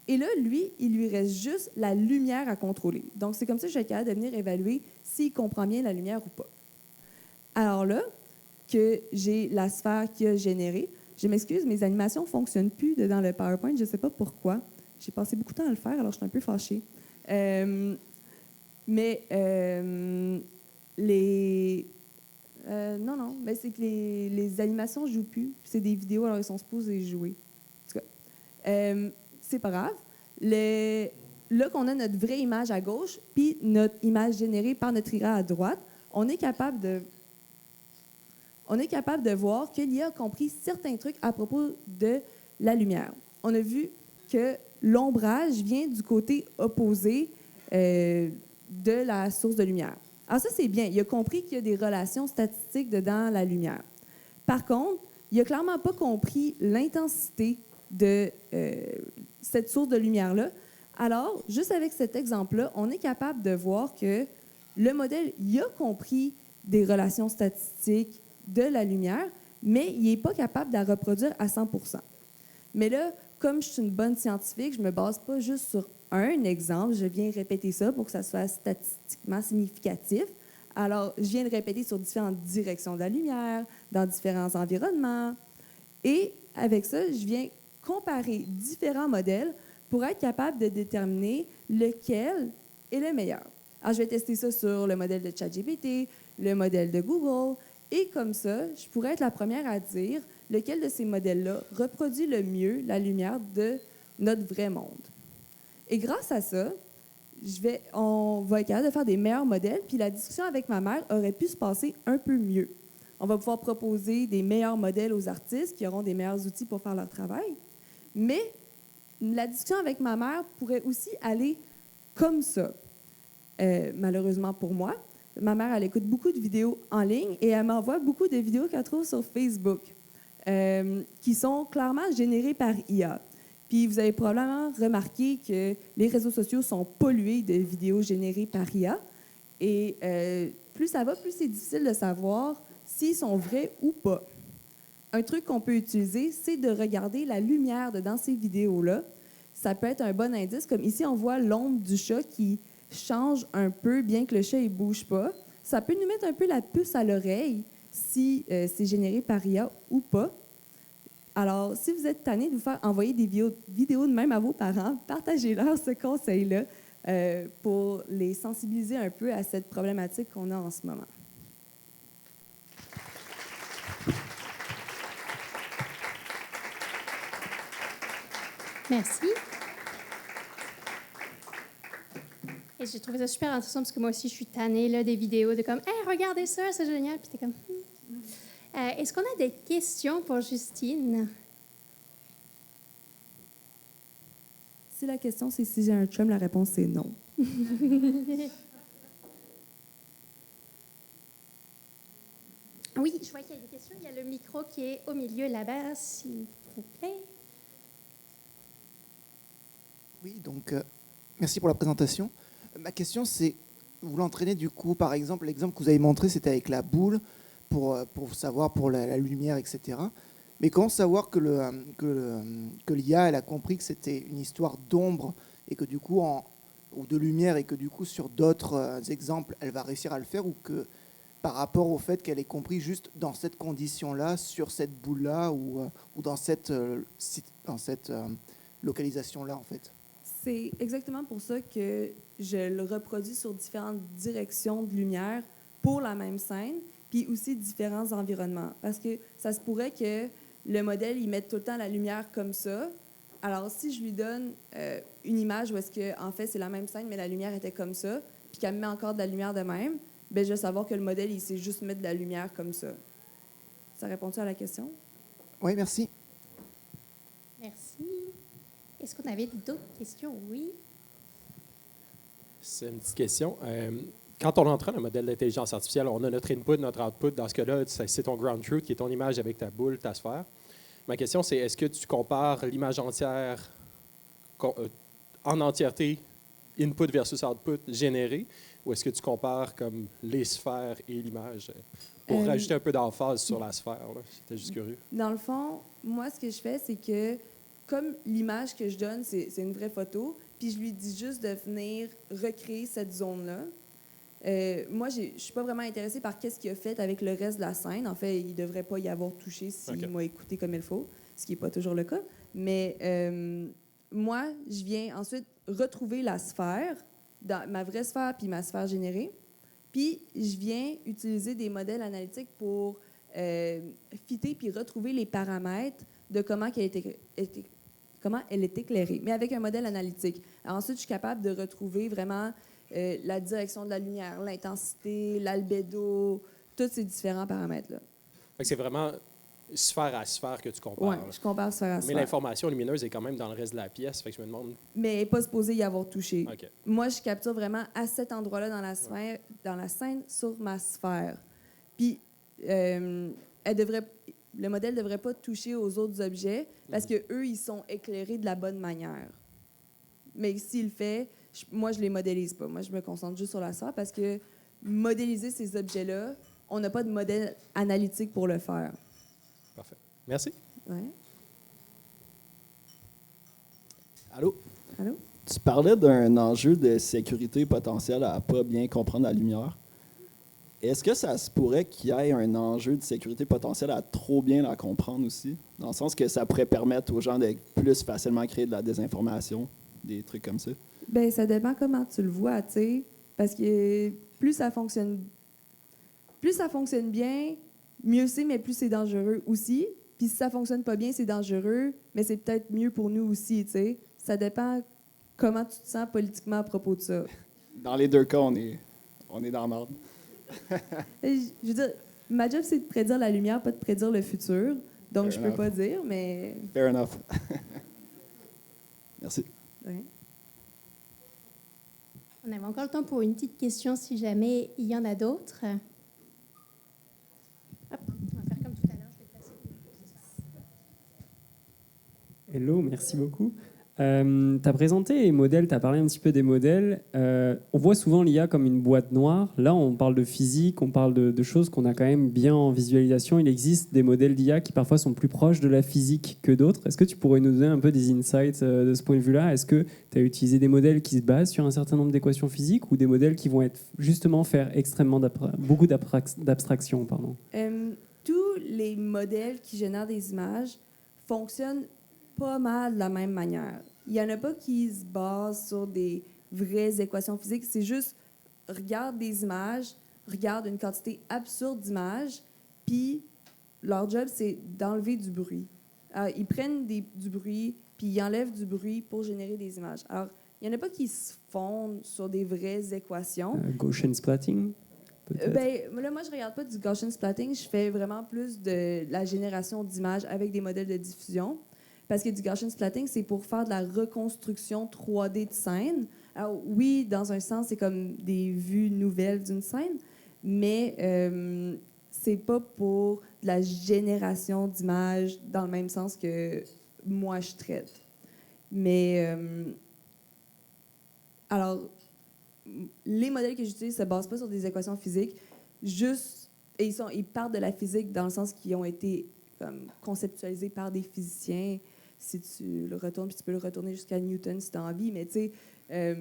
Et là, lui, il lui reste juste la lumière à contrôler. Donc, c'est comme ça que je vais être capable de venir évaluer s'il comprend bien la lumière ou pas. Alors là, que j'ai la sphère qui a généré, je m'excuse, mes animations ne fonctionnent plus dans le PowerPoint, je ne sais pas pourquoi. J'ai passé beaucoup de temps à le faire, alors je suis un peu fâchée. Non, mais c'est que les animations ne jouent plus. C'est des vidéos, alors ils sont supposés jouer. En tout cas, c'est pas grave. Là qu'on a notre vraie image à gauche, puis notre image générée par notre IA à droite, on est capable de voir que l'IA a compris certains trucs à propos de la lumière. On a vu que l'ombrage vient du côté opposé de la source de lumière. Alors ça, c'est bien. Il a compris qu'il y a des relations statistiques dans la lumière. Par contre, il n'a clairement pas compris l'intensité de cette source de lumière-là. Alors, juste avec cet exemple-là, on est capable de voir que le modèle, il a compris des relations statistiques de la lumière, mais il n'est pas capable de la reproduire à 100%. Mais là, comme je suis une bonne scientifique, je ne me base pas juste sur un exemple, je viens répéter ça pour que ça soit statistiquement significatif. Alors, je viens de répéter sur différentes directions de la lumière, dans différents environnements. Et avec ça, je viens comparer différents modèles pour être capable de déterminer lequel est le meilleur. Alors, je vais tester ça sur le modèle de ChatGPT, le modèle de Google, et comme ça, je pourrais être la première à dire lequel de ces modèles-là reproduit le mieux la lumière de notre vrai monde. Et grâce à ça, on va être capable de faire des meilleurs modèles, puis la discussion avec ma mère aurait pu se passer un peu mieux. On va pouvoir proposer des meilleurs modèles aux artistes qui auront des meilleurs outils pour faire leur travail. Mais la discussion avec ma mère pourrait aussi aller comme ça. Malheureusement pour moi, ma mère, elle écoute beaucoup de vidéos en ligne et elle m'envoie beaucoup de vidéos qu'elle trouve sur Facebook qui sont clairement générées par IA. Puis vous avez probablement remarqué que les réseaux sociaux sont pollués de vidéos générées par IA. Et plus ça va, plus c'est difficile de savoir s'ils sont vrais ou pas. Un truc qu'on peut utiliser, c'est de regarder la lumière dans ces vidéos-là. Ça peut être un bon indice. Comme ici, on voit l'ombre du chat qui change un peu, bien que le chat ne bouge pas. Ça peut nous mettre un peu la puce à l'oreille si c'est généré par IA ou pas. Alors, si vous êtes tanné de vous faire envoyer des vidéos de même à vos parents, partagez-leur ce conseil-là pour les sensibiliser un peu à cette problématique qu'on a en ce moment. Merci. Et j'ai trouvé ça super intéressant parce que moi aussi, je suis tannée là, des vidéos de comme « Hey, regardez ça, c'est génial! » Puis t'es comme est-ce qu'on a des questions pour Justine? Si la question, c'est si j'ai un chum, la réponse, c'est non. Oui, je vois qu'il y a des questions. Il y a le micro qui est au milieu là-bas, s'il vous plaît. Oui, donc merci pour la présentation. Ma question, c'est, vous l'entraînez du coup, par exemple, l'exemple que vous avez montré, c'était avec la boule, pour savoir pour la lumière, etc. Mais comment savoir que l'IA, elle a compris que c'était une histoire d'ombre et que du coup, ou de lumière, et que du coup, sur d'autres exemples, elle va réussir à le faire, ou que par rapport au fait qu'elle ait compris juste dans cette condition-là, sur cette boule-là, ou dans cette localisation-là, en fait? C'est exactement pour ça que je le reproduis sur différentes directions de lumière pour la même scène, puis aussi différents environnements. Parce que ça se pourrait que le modèle, il mette tout le temps la lumière comme ça. Alors, si je lui donne une image où est-ce que, en fait, c'est la même scène, mais la lumière était comme ça, puis qu'elle me met encore de la lumière de même, bien, je vais savoir que le modèle, il sait juste mettre de la lumière comme ça. Ça répond-tu à la question? Oui, merci. Merci. Est-ce qu'on avait d'autres questions? Oui. C'est une petite question. Quand on entraîne un modèle d'intelligence artificielle, on a notre input, notre output. Dans ce cas-là, c'est ton ground truth qui est ton image avec ta boule, ta sphère. Ma question, c'est est-ce que tu compares l'image entière en entièreté, input versus output généré, ou est-ce que tu compares comme les sphères et l'image pour rajouter un peu d'emphase sur la sphère? J'étais juste curieux. Dans le fond, moi, ce que je fais, c'est que comme l'image que je donne, c'est une vraie photo, puis je lui dis juste de venir recréer cette zone-là. Moi, je ne suis pas vraiment intéressée par qu'est-ce qu'il a fait avec le reste de la scène. En fait, il ne devrait pas y avoir touché s'il m'a écouté comme il faut, ce qui n'est pas toujours le cas. Mais moi, je viens ensuite retrouver la sphère, ma vraie sphère puis ma sphère générée. Puis, je viens utiliser des modèles analytiques pour fitter puis retrouver les paramètres de comment elle est éclairée, mais avec un modèle analytique. Alors, ensuite, je suis capable de retrouver vraiment la direction de la lumière, l'intensité, l'albédo, tous ces différents paramètres-là. C'est vraiment sphère à sphère que tu compares. Oui, je compare sphère à sphère. Mais l'information lumineuse est quand même dans le reste de la pièce, fait que je me demande... Mais elle n'est pas supposée y avoir touché. Okay. Moi, je capture vraiment à cet endroit-là dans la sphère, dans la scène, sur ma sphère. Puis, le modèle ne devrait pas toucher aux autres objets parce qu'eux, ils sont éclairés de la bonne manière. Mais s'il le fait, moi, je ne les modélise pas. Moi, je me concentre juste sur la sphère parce que modéliser ces objets-là, on n'a pas de modèle analytique pour le faire. Parfait. Merci. Ouais. Allô? Allô? Tu parlais d'un enjeu de sécurité potentiel à ne pas bien comprendre la lumière. Est-ce que ça se pourrait qu'il y ait un enjeu de sécurité potentielle à trop bien la comprendre aussi? Dans le sens que ça pourrait permettre aux gens de plus facilement créer de la désinformation, des trucs comme ça? Bien, ça dépend comment tu le vois, tu sais. Parce que plus ça fonctionne bien, mieux c'est, mais plus c'est dangereux aussi. Puis si ça fonctionne pas bien, c'est dangereux, mais c'est peut-être mieux pour nous aussi, tu sais. Ça dépend comment tu te sens politiquement à propos de ça. Dans les deux cas, on est dans la merde. Je veux dire, ma job, c'est de prédire la lumière, pas de prédire le futur. Donc, je peux pas dire, mais... Fair enough. Merci. Ouais. On avait encore le temps pour une petite question si jamais il y en a d'autres. Hop, on va faire comme tout à l'heure. Je vais passer. Hello, merci beaucoup. Tu as présenté les modèles, tu as parlé un petit peu des modèles. On voit souvent l'IA comme une boîte noire. Là, on parle de physique, on parle de choses qu'on a quand même bien en visualisation. Il existe des modèles d'IA qui parfois sont plus proches de la physique que d'autres. Est-ce que tu pourrais nous donner un peu des insights de ce point de vue-là? Est-ce que tu as utilisé des modèles qui se basent sur un certain nombre d'équations physiques ou des modèles qui vont être justement faire extrêmement beaucoup d'abstraction, pardon? Tous les modèles qui génèrent des images fonctionnent pas mal de la même manière. Il n'y en a pas qui se basent sur des vraies équations physiques. C'est juste, regarde des images, regarde une quantité absurde d'images, puis leur job, c'est d'enlever du bruit. Alors, ils prennent du bruit, puis ils enlèvent du bruit pour générer des images. Alors, il n'y en a pas qui se fondent sur des vraies équations. Gaussian splatting? Là, moi, je ne regarde pas du Gaussian splatting. Je fais vraiment plus de la génération d'images avec des modèles de diffusion. Parce que du Gaussian splatting, c'est pour faire de la reconstruction 3D de scène. Alors, oui, dans un sens, c'est comme des vues nouvelles d'une scène, mais c'est pas pour de la génération d'images dans le même sens que moi, je traite. Mais, alors, les modèles que j'utilise ne se basent pas sur des équations physiques, et ils partent de la physique dans le sens qu'ils ont été conceptualisés par des physiciens. Si tu le retournes, puis tu peux le retourner jusqu'à Newton si tu as envie, mais tu sais,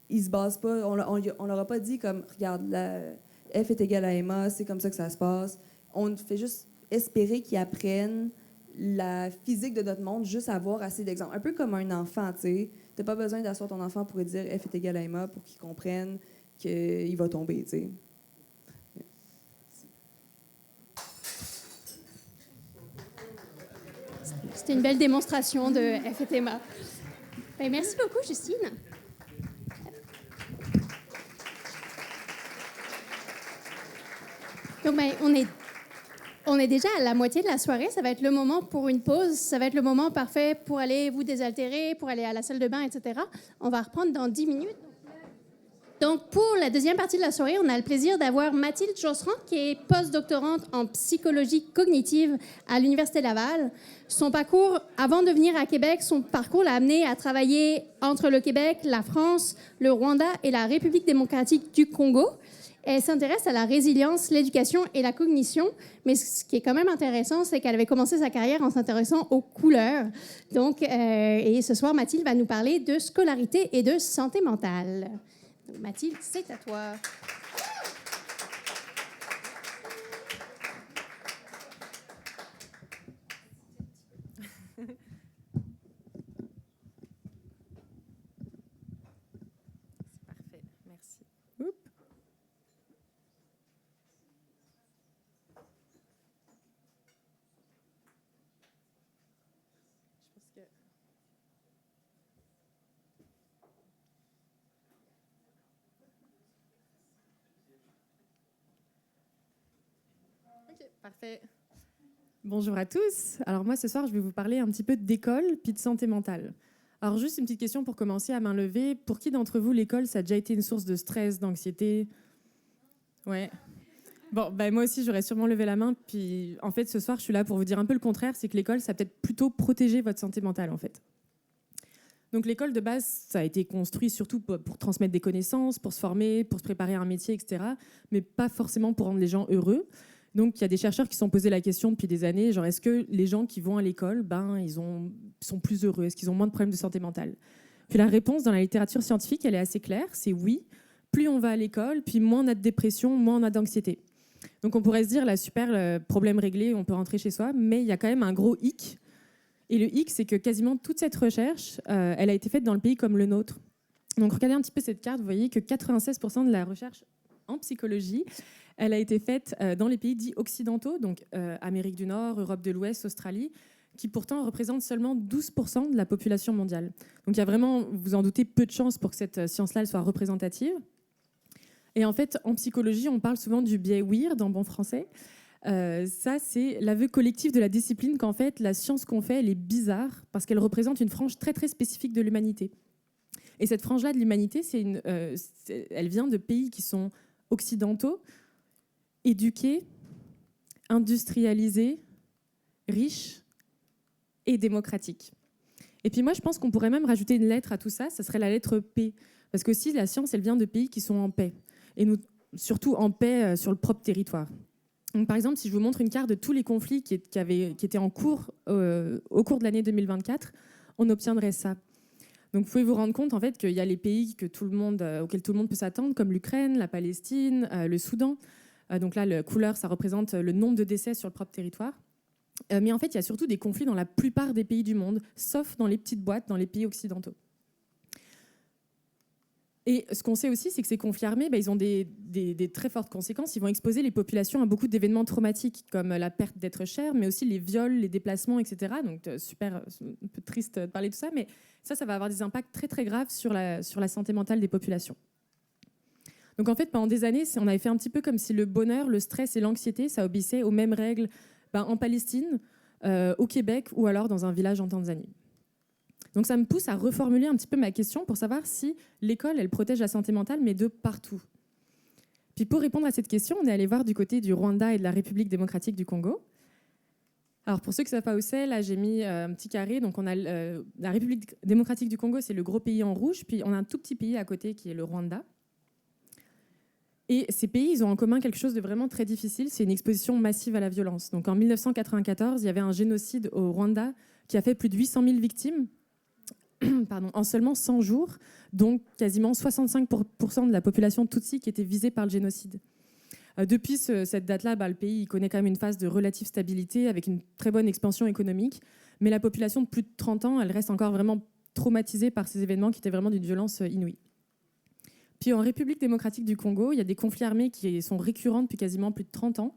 ils se basent pas, on leur a pas dit comme, regarde, F est égal à MA, c'est comme ça que ça se passe. On fait juste espérer qu'ils apprennent la physique de notre monde, juste avoir assez d'exemples. Un peu comme un enfant, tu sais. Tu n'as pas besoin d'asseoir ton enfant pour lui dire F est égal à MA pour qu'il comprenne qu'il va tomber, tu sais. C'était une belle démonstration de FETMA. Merci beaucoup, Justine. Donc, on est déjà à la moitié de la soirée. Ça va être le moment pour une pause. Ça va être le moment parfait pour aller vous désaltérer, pour aller à la salle de bain, etc. On va reprendre dans 10 minutes. Donc, pour la deuxième partie de la soirée, on a le plaisir d'avoir Mathilde Josserand, qui est postdoctorante en psychologie cognitive à l'Université Laval. Son parcours, avant de venir à Québec, son parcours l'a amené à travailler entre le Québec, la France, le Rwanda et la République démocratique du Congo. Elle s'intéresse à la résilience, l'éducation et la cognition. Mais ce qui est quand même intéressant, c'est qu'elle avait commencé sa carrière en s'intéressant aux couleurs. Donc, et ce soir, Mathilde va nous parler de scolarité et de santé mentale. Mathilde, c'est à toi. Parfait, merci. Oups. Je pense que... Ok, parfait. Bonjour à tous. Alors moi, ce soir, je vais vous parler un petit peu d'école puis de santé mentale. Alors juste une petite question pour commencer à main levée. Pour qui d'entre vous, l'école, ça a déjà été une source de stress, d'anxiété? Ouais. Bon, moi aussi, j'aurais sûrement levé la main. Puis en fait, ce soir, je suis là pour vous dire un peu le contraire. C'est que l'école, ça a peut-être plutôt protégé votre santé mentale, en fait. Donc l'école, de base, ça a été construit surtout pour transmettre des connaissances, pour se former, pour se préparer à un métier, etc. Mais pas forcément pour rendre les gens heureux. Donc, il y a des chercheurs qui se sont posé la question depuis des années, genre, est-ce que les gens qui vont à l'école, ils sont plus heureux? Est-ce qu'ils ont moins de problèmes de santé mentale? Puis la réponse dans la littérature scientifique, elle est assez claire, c'est oui. Plus on va à l'école, puis moins on a de dépression, moins on a d'anxiété. Donc, on pourrait se dire, là, super, le problème réglé, on peut rentrer chez soi, mais il y a quand même un gros hic. Et le hic, c'est que quasiment toute cette recherche, elle a été faite dans le pays comme le nôtre. Donc, regardez un petit peu cette carte, vous voyez que 96% de la recherche en psychologie, elle a été faite dans les pays dits occidentaux, donc Amérique du Nord, Europe de l'Ouest, Australie, qui pourtant représentent seulement 12% de la population mondiale. Donc il y a vraiment, vous en doutez, peu de chances pour que cette science-là soit représentative. Et en fait, en psychologie, on parle souvent du biais weird en bon français. Ça, c'est l'aveu collectif de la discipline qu'en fait, la science qu'on fait, elle est bizarre parce qu'elle représente une frange très, très spécifique de l'humanité. Et cette frange-là de l'humanité, elle vient de pays qui sont occidentaux, éduqués, industrialisés, riches et démocratiques. Et puis moi, je pense qu'on pourrait même rajouter une lettre à tout ça, ça serait la lettre P. Parce que aussi, la science, elle vient de pays qui sont en paix. Et nous, surtout en paix sur le propre territoire. Donc, par exemple, si je vous montre une carte de tous les conflits qui étaient en cours au cours de l'année 2024, on obtiendrait ça. Donc vous pouvez vous rendre compte en fait qu'il y a les pays auxquels tout le monde peut s'attendre, comme l'Ukraine, la Palestine, le Soudan. Donc là, la couleur, ça représente le nombre de décès sur le propre territoire. Mais en fait, il y a surtout des conflits dans la plupart des pays du monde, sauf dans les petites boîtes, dans les pays occidentaux. Et ce qu'on sait aussi, c'est que ces conflits armés, ils ont des très fortes conséquences. Ils vont exposer les populations à beaucoup d'événements traumatiques, comme la perte d'êtres chers, mais aussi les viols, les déplacements, etc. Donc, super, un peu triste de parler de ça, mais ça va avoir des impacts très, très graves sur la santé mentale des populations. Donc, en fait, pendant des années, on avait fait un petit peu comme si le bonheur, le stress et l'anxiété, ça obéissait aux mêmes règles en Palestine, au Québec ou alors dans un village en Tanzanie. Donc ça me pousse à reformuler un petit peu ma question pour savoir si l'école, elle protège la santé mentale, mais de partout. Puis pour répondre à cette question, on est allé voir du côté du Rwanda et de la République démocratique du Congo. Alors pour ceux qui ne savent pas où c'est, là j'ai mis un petit carré. Donc on a la République démocratique du Congo, c'est le gros pays en rouge. Puis on a un tout petit pays à côté qui est le Rwanda. Et ces pays, ils ont en commun quelque chose de vraiment très difficile, c'est une exposition massive à la violence. Donc en 1994, il y avait un génocide au Rwanda qui a fait plus de 800 000 victimes. En seulement 100 jours, donc quasiment 65% de la population Tutsi qui était visée par le génocide. Depuis cette date-là, le pays connaît quand même une phase de relative stabilité avec une très bonne expansion économique, mais la population de plus de 30 ans, elle reste encore vraiment traumatisée par ces événements qui étaient vraiment d'une violence inouïe. Puis en République démocratique du Congo, il y a des conflits armés qui sont récurrents depuis quasiment plus de 30 ans,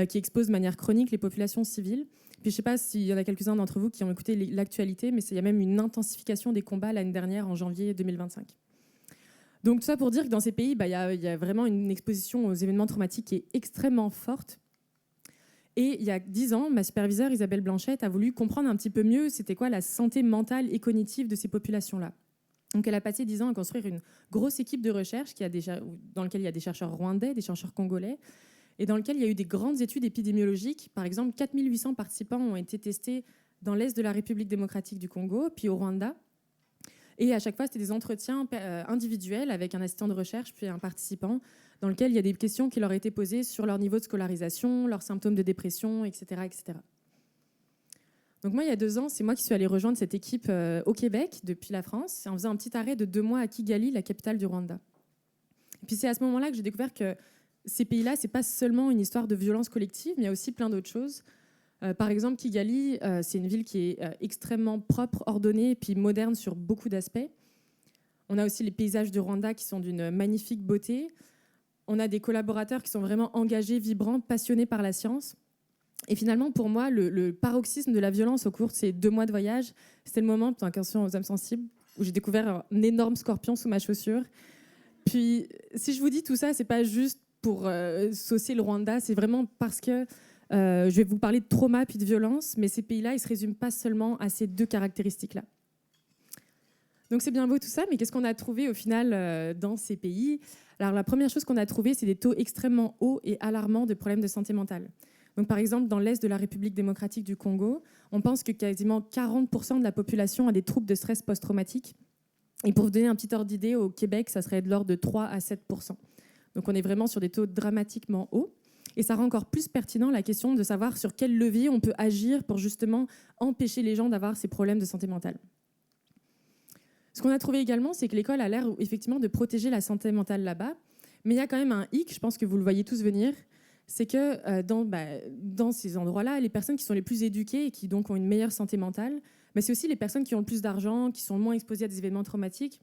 qui exposent de manière chronique les populations civiles. Puis je ne sais pas s'il y en a quelques-uns d'entre vous qui ont écouté l'actualité, mais il y a même une intensification des combats l'année dernière, en janvier 2025. Donc tout ça pour dire que dans ces pays, il y a vraiment une exposition aux événements traumatiques qui est extrêmement forte. Et il y a 10 ans, ma superviseure Isabelle Blanchette a voulu comprendre un petit peu mieux c'était quoi la santé mentale et cognitive de ces populations-là. Donc elle a passé 10 ans à construire une grosse équipe de recherche dans laquelle il y a des chercheurs rwandais, des chercheurs congolais, et dans lequel il y a eu des grandes études épidémiologiques. Par exemple, 4800 participants ont été testés dans l'est de la République démocratique du Congo, puis au Rwanda. Et à chaque fois, c'était des entretiens individuels avec un assistant de recherche, puis un participant, dans lequel il y a des questions qui leur étaient posées sur leur niveau de scolarisation, leurs symptômes de dépression, etc., etc. Donc moi, il y a 2 ans, c'est moi qui suis allée rejoindre cette équipe au Québec, depuis la France, en faisant un petit arrêt de 2 mois à Kigali, la capitale du Rwanda. Et puis c'est à ce moment-là que j'ai découvert que ces pays-là, ce n'est pas seulement une histoire de violence collective, mais il y a aussi plein d'autres choses. Par exemple, Kigali, c'est une ville qui est extrêmement propre, ordonnée et puis moderne sur beaucoup d'aspects. On a aussi les paysages du Rwanda qui sont d'une magnifique beauté. On a des collaborateurs qui sont vraiment engagés, vibrants, passionnés par la science. Et finalement, pour moi, le paroxysme de la violence au cours de ces 2 mois de voyage, c'était le moment, attention aux âmes sensibles, où j'ai découvert un énorme scorpion sous ma chaussure. Puis, si je vous dis tout ça, c'est pas juste pour saucer le Rwanda, c'est vraiment parce que je vais vous parler de trauma puis de violence, mais ces pays-là, ils ne se résument pas seulement à ces 2 caractéristiques-là. Donc c'est bien beau tout ça, mais qu'est-ce qu'on a trouvé au final dans ces pays? Alors la première chose qu'on a trouvée, c'est des taux extrêmement hauts et alarmants de problèmes de santé mentale. Donc par exemple, dans l'est de la République démocratique du Congo, on pense que quasiment 40% de la population a des troubles de stress post-traumatique. Et pour vous donner un petit ordre d'idée, au Québec, ça serait de l'ordre de 3 à 7%. Donc on est vraiment sur des taux dramatiquement hauts. Et ça rend encore plus pertinent la question de savoir sur quel levier on peut agir pour justement empêcher les gens d'avoir ces problèmes de santé mentale. Ce qu'on a trouvé également, c'est que l'école a l'air effectivement de protéger la santé mentale là-bas. Mais il y a quand même un hic, je pense que vous le voyez tous venir, c'est que dans ces endroits-là, les personnes qui sont les plus éduquées et qui donc ont une meilleure santé mentale, c'est aussi les personnes qui ont le plus d'argent, qui sont le moins exposées à des événements traumatiques.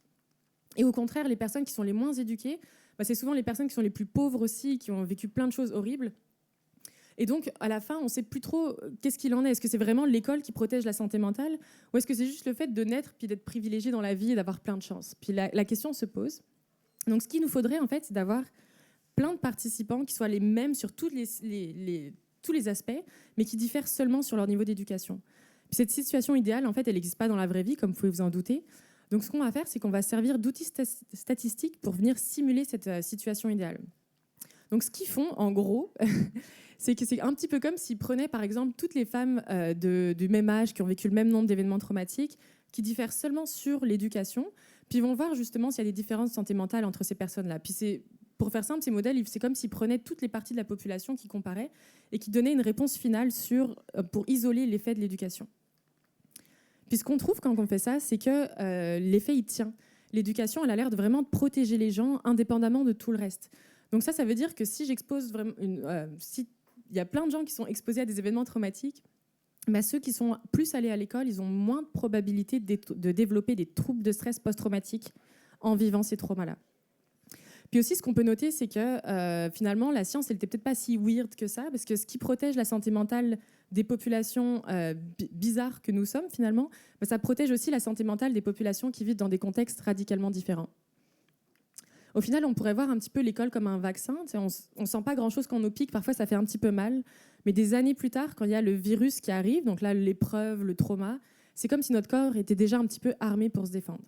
Et au contraire, les personnes qui sont les moins éduquées, c'est souvent les personnes qui sont les plus pauvres aussi, qui ont vécu plein de choses horribles. Et donc, à la fin, on ne sait plus trop qu'est-ce qu'il en est. Est-ce que c'est vraiment l'école qui protège la santé mentale ou est-ce que c'est juste le fait de naître puis d'être privilégié dans la vie et d'avoir plein de chance? Puis la question se pose. Donc, ce qu'il nous faudrait, en fait, c'est d'avoir plein de participants qui soient les mêmes sur tous les aspects, mais qui diffèrent seulement sur leur niveau d'éducation. Puis cette situation idéale, en fait, elle n'existe pas dans la vraie vie, comme vous pouvez vous en douter. Donc, ce qu'on va faire, c'est qu'on va servir d'outils statistiques pour venir simuler cette situation idéale. Donc, ce qu'ils font, en gros, c'est que c'est un petit peu comme s'ils prenaient, par exemple, toutes les femmes du même âge qui ont vécu le même nombre d'événements traumatiques, qui diffèrent seulement sur l'éducation, puis ils vont voir justement s'il y a des différences de santé mentale entre ces personnes-là. Puis pour faire simple, ces modèles, c'est comme s'ils prenaient toutes les parties de la population qui comparaient et qui donnaient une réponse finale pour isoler l'effet de l'éducation. Puis ce qu'on trouve quand on fait ça, c'est que l'effet, il tient. L'éducation, elle a l'air de vraiment protéger les gens indépendamment de tout le reste. Donc ça veut dire que si j'expose vraiment si il y a plein de gens qui sont exposés à des événements traumatiques, ceux qui sont plus allés à l'école, ils ont moins de probabilité de développer des troubles de stress post-traumatique en vivant ces traumas-là. Puis aussi, ce qu'on peut noter, c'est que finalement, la science, elle n'était peut-être pas si weird que ça, parce que ce qui protège la santé mentale des populations bizarres que nous sommes, finalement, ça protège aussi la santé mentale des populations qui vivent dans des contextes radicalement différents. Au final, on pourrait voir un petit peu l'école comme un vaccin. On ne sent pas grand-chose quand on nous pique, parfois ça fait un petit peu mal, mais des années plus tard, quand il y a le virus qui arrive, donc là, l'épreuve, le trauma, c'est comme si notre corps était déjà un petit peu armé pour se défendre.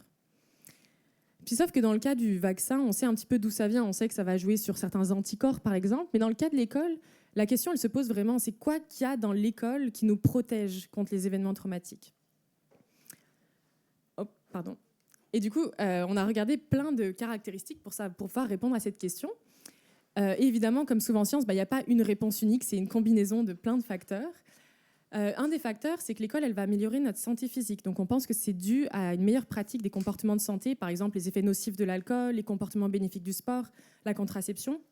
Puis sauf que dans le cas du vaccin, on sait un petit peu d'où ça vient, on sait que ça va jouer sur certains anticorps par exemple, mais dans le cas de l'école, la question elle se pose vraiment, c'est quoi qu'il y a dans l'école qui nous protège contre les événements traumatiques ? Oh, pardon. Et du coup, on a regardé plein de caractéristiques pour pouvoir répondre à cette question. Et évidemment, comme souvent en science, il n'y a pas une réponse unique, c'est une combinaison de plein de facteurs. Un des facteurs, c'est que l'école, elle va améliorer notre santé physique. Donc on pense que c'est dû à une meilleure pratique des comportements de santé, par exemple les effets nocifs de l'alcool, les comportements bénéfiques du sport, la contraception.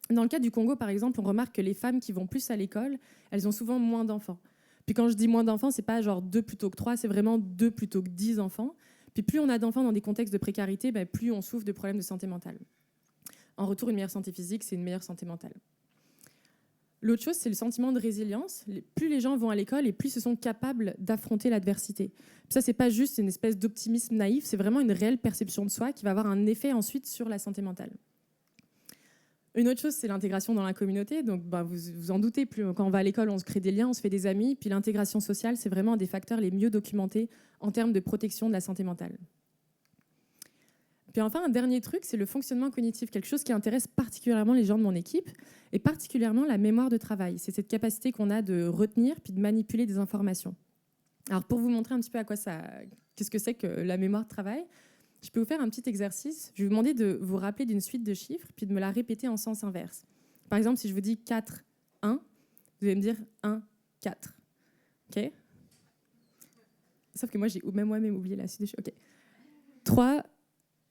Dans le cas du Congo, par exemple, on remarque que les femmes qui vont plus à l'école, elles ont souvent moins d'enfants. Puis quand je dis moins d'enfants, c'est pas genre 2 plutôt que 3, c'est vraiment 2 plutôt que 10 enfants. Puis plus on a d'enfants dans des contextes de précarité, plus on souffre de problèmes de santé mentale. En retour, une meilleure santé physique, c'est une meilleure santé mentale. L'autre chose, c'est le sentiment de résilience. Plus les gens vont à l'école et plus ils se sont capables d'affronter l'adversité. Puis ça, c'est pas juste une espèce d'optimisme naïf, c'est vraiment une réelle perception de soi qui va avoir un effet ensuite sur la santé mentale. Une autre chose, c'est l'intégration dans la communauté. Donc, vous vous en doutez, quand on va à l'école, on se crée des liens, on se fait des amis. Puis l'intégration sociale, c'est vraiment un des facteurs les mieux documentés en termes de protection de la santé mentale. Puis enfin, un dernier truc, c'est le fonctionnement cognitif, quelque chose qui intéresse particulièrement les gens de mon équipe, et particulièrement la mémoire de travail. C'est cette capacité qu'on a de retenir puis de manipuler des informations. Alors pour vous montrer un petit peu qu'est-ce que c'est que la mémoire de travail, je peux vous faire un petit exercice. Je vais vous demander de vous rappeler d'une suite de chiffres puis de me la répéter en sens inverse. Par exemple, si je vous dis 4, 1, vous allez me dire 1, 4. OK ? Sauf que moi, j'ai même moi-même oublié la suite de chiffres. OK. 3,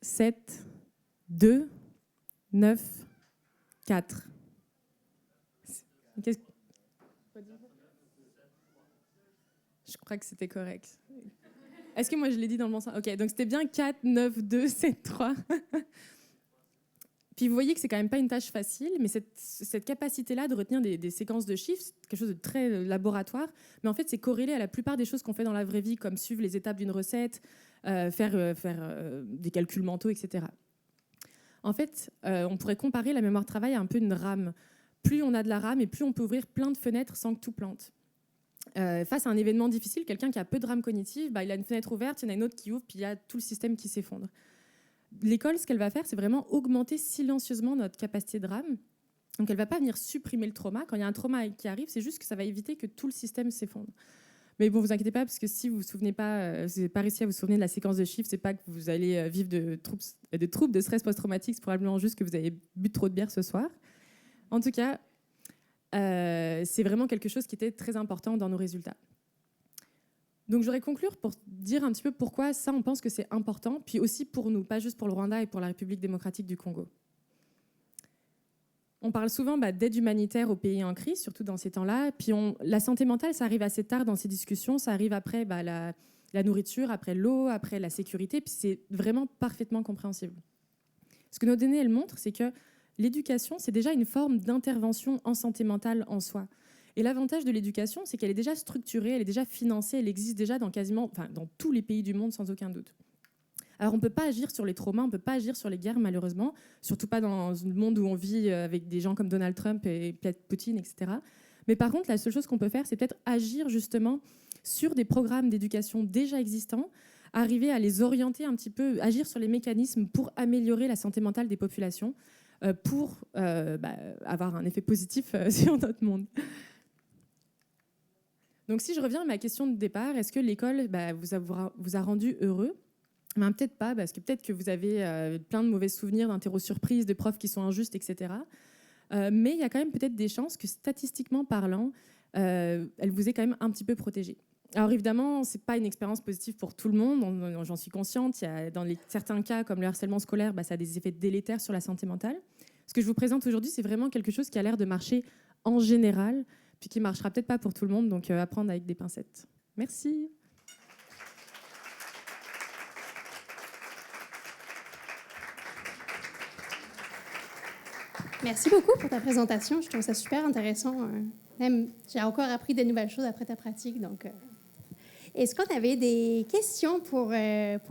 7, 2, 9, 4. Je crois que c'était correct. Est-ce que moi je l'ai dit dans le bon sens ? Ok, donc c'était bien 4, 9, 2, 7, 3. Puis vous voyez que c'est quand même pas une tâche facile, mais cette capacité-là de retenir des séquences de chiffres, c'est quelque chose de très laboratoire, mais en fait c'est corrélé à la plupart des choses qu'on fait dans la vraie vie, comme suivre les étapes d'une recette, faire des calculs mentaux, etc. En fait, on pourrait comparer la mémoire de travail à un peu une rame. Plus on a de la rame et plus on peut ouvrir plein de fenêtres sans que tout plante. Face à un événement difficile, quelqu'un qui a peu de rame cognitive, il a une fenêtre ouverte, il y en a une autre qui ouvre, puis il y a tout le système qui s'effondre. L'école, ce qu'elle va faire, c'est vraiment augmenter silencieusement notre capacité de rame. Donc elle ne va pas venir supprimer le trauma. Quand il y a un trauma qui arrive, c'est juste que ça va éviter que tout le système s'effondre. Mais bon, vous inquiétez pas, parce que si vous ne souvenez pas, vous n'avez pas réussi à vous souvenir de la séquence de chiffres, c'est pas que vous allez vivre de troubles de stress post-traumatique, c'est probablement juste que vous avez bu trop de bière ce soir. En tout cas, c'est vraiment quelque chose qui était très important dans nos résultats. Donc j'aurais conclure pour dire un petit peu pourquoi ça, on pense que c'est important, puis aussi pour nous, pas juste pour le Rwanda et pour la République démocratique du Congo. On parle souvent d'aide humanitaire aux pays en crise, surtout dans ces temps-là. Puis la santé mentale, ça arrive assez tard dans ces discussions. Ça arrive après la nourriture, après l'eau, après la sécurité. Puis c'est vraiment parfaitement compréhensible. Ce que nos données, elles montrent, c'est que l'éducation, c'est déjà une forme d'intervention en santé mentale en soi. Et l'avantage de l'éducation, c'est qu'elle est déjà structurée, elle est déjà financée, elle existe déjà dans tous les pays du monde, sans aucun doute. Alors on ne peut pas agir sur les traumas, on ne peut pas agir sur les guerres, malheureusement, surtout pas dans le monde où on vit avec des gens comme Donald Trump et peut-être Poutine, etc. Mais par contre, la seule chose qu'on peut faire, c'est peut-être agir justement sur des programmes d'éducation déjà existants, arriver à les orienter un petit peu, agir sur les mécanismes pour améliorer la santé mentale des populations, pour avoir un effet positif sur notre monde. Donc si je reviens à ma question de départ, est-ce que l'école vous a rendu heureux? Ben, peut-être pas, parce que peut-être que vous avez plein de mauvais souvenirs d'interro surprises, de profs qui sont injustes, etc. Mais il y a quand même peut-être des chances que statistiquement parlant, elle vous est quand même un petit peu protégée. Alors évidemment, ce n'est pas une expérience positive pour tout le monde, j'en suis consciente. Dans certains cas, comme le harcèlement scolaire, ça a des effets délétères sur la santé mentale. Ce que je vous présente aujourd'hui, c'est vraiment quelque chose qui a l'air de marcher en général, puis qui ne marchera peut-être pas pour tout le monde, donc à prendre avec des pincettes. Merci. Merci beaucoup pour ta présentation. Je trouve ça super intéressant. Même, j'ai encore appris de nouvelles choses après ta pratique. Donc, est-ce qu'on avait des questions pour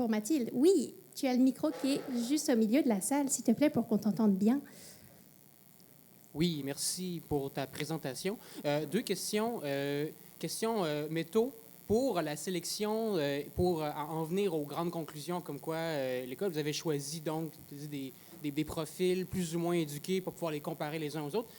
Mathilde? Oui, tu as le micro qui est juste au milieu de la salle, s'il te plaît, pour qu'on t'entende bien. Oui, merci pour ta présentation. Deux questions. Question métaux. Pour la sélection, pour en venir aux grandes conclusions, comme quoi l'école, vous avez choisi donc des profils plus ou moins éduqués pour pouvoir les comparer les uns aux autres.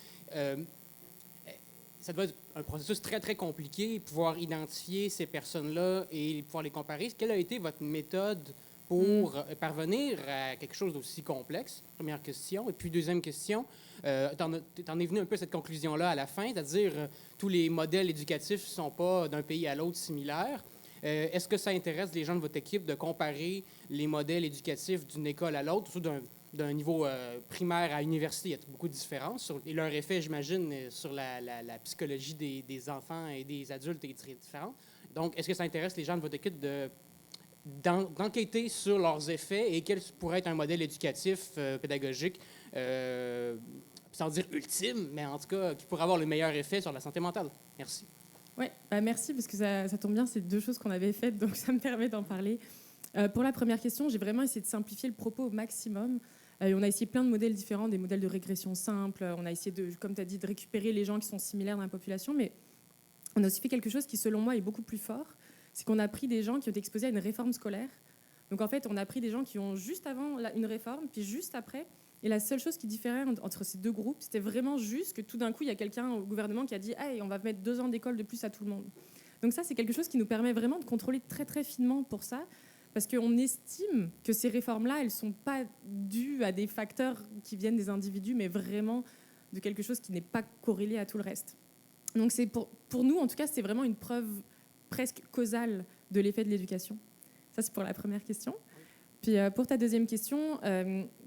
Ça doit être un processus très, très compliqué, pouvoir identifier ces personnes-là et pouvoir les comparer. Quelle a été votre méthode pour parvenir à quelque chose d'aussi complexe? Première question. Et puis, deuxième question, t'en es venu un peu à cette conclusion-là à la fin, c'est-à-dire tous les modèles éducatifs ne sont pas d'un pays à l'autre similaires. Est-ce que ça intéresse les gens de votre équipe de comparer les modèles éducatifs d'une école à l'autre, surtout d'un niveau primaire à université? Il y a beaucoup de différences. Et leur effet, j'imagine, sur la psychologie des enfants et des adultes est très différent. Donc, est-ce que ça intéresse les gens de votre équipe d'enquêter sur leurs effets et quel pourrait être un modèle éducatif, pédagogique, sans dire ultime, mais en tout cas, qui pourrait avoir le meilleur effet sur la santé mentale? Merci. Oui, merci, parce que ça tombe bien, c'est deux choses qu'on avait faites, donc ça me permet d'en parler. Pour la première question, j'ai vraiment essayé de simplifier le propos au maximum. On a essayé plein de modèles différents, des modèles de régression simples. On a essayé, comme tu as dit, de récupérer les gens qui sont similaires dans la population, mais on a aussi fait quelque chose qui, selon moi, est beaucoup plus fort. C'est qu'on a pris des gens qui ont été exposés à une réforme scolaire. Donc, en fait, on a pris des gens qui ont juste avant une réforme, puis juste après. Et la seule chose qui différait entre ces deux groupes, c'était vraiment juste que tout d'un coup, il y a quelqu'un au gouvernement qui a dit « Hey, on va mettre 2 ans d'école de plus à tout le monde ». Donc ça, c'est quelque chose qui nous permet vraiment de contrôler très, très finement pour ça, parce qu'on estime que ces réformes-là, elles ne sont pas dues à des facteurs qui viennent des individus, mais vraiment de quelque chose qui n'est pas corrélé à tout le reste. Donc c'est pour nous, en tout cas, c'est vraiment une preuve presque causale de l'effet de l'éducation. Ça, c'est pour la première question. Puis pour ta deuxième question,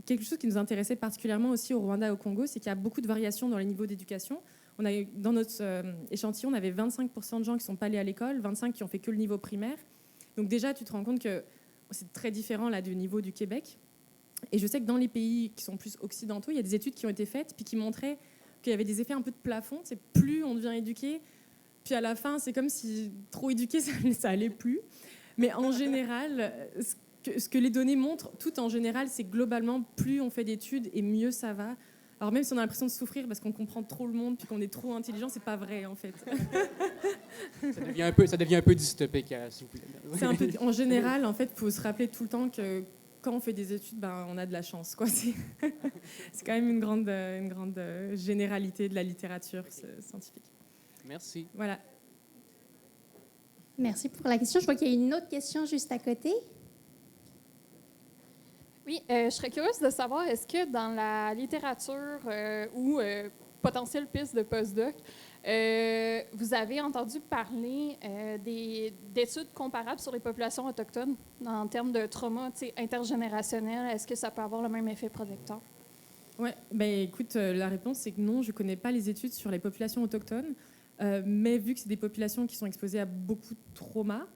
quelque chose qui nous intéressait particulièrement aussi au Rwanda et au Congo, c'est qu'il y a beaucoup de variations dans les niveaux d'éducation. Dans notre échantillon, on avait 25% de gens qui ne sont pas allés à l'école, 25% qui ont fait que le niveau primaire. Donc déjà, tu te rends compte que c'est très différent là, du niveau du Québec. Et je sais que dans les pays qui sont plus occidentaux, il y a des études qui ont été faites puis qui montraient qu'il y avait des effets un peu de plafond. C'est plus on devient éduqué, puis à la fin, c'est comme si trop éduqué, ça allait plus. Mais en général, ce que les données montrent, tout en général, c'est globalement, plus on fait d'études et mieux ça va. Alors même si on a l'impression de souffrir parce qu'on comprend trop le monde puis qu'on est trop intelligent, c'est pas vrai en fait. Ça devient un peu dystopique, s'il vous plaît. En général, en fait, il faut se rappeler tout le temps que quand on fait des études, on a de la chance, quoi. C'est quand même une grande généralité de la littérature scientifique. Merci. Voilà. Merci pour la question. Je vois qu'il y a une autre question juste à côté. Oui, je serais curieuse de savoir, est-ce que dans la littérature ou potentielle piste de postdoc, vous avez entendu parler d'études comparables sur les populations autochtones en termes de trauma intergénérationnel? Est-ce que ça peut avoir le même effet protecteur? Oui, écoute, la réponse, c'est que non, je ne connais pas les études sur les populations autochtones, mais vu que c'est des populations qui sont exposées à beaucoup de traumas,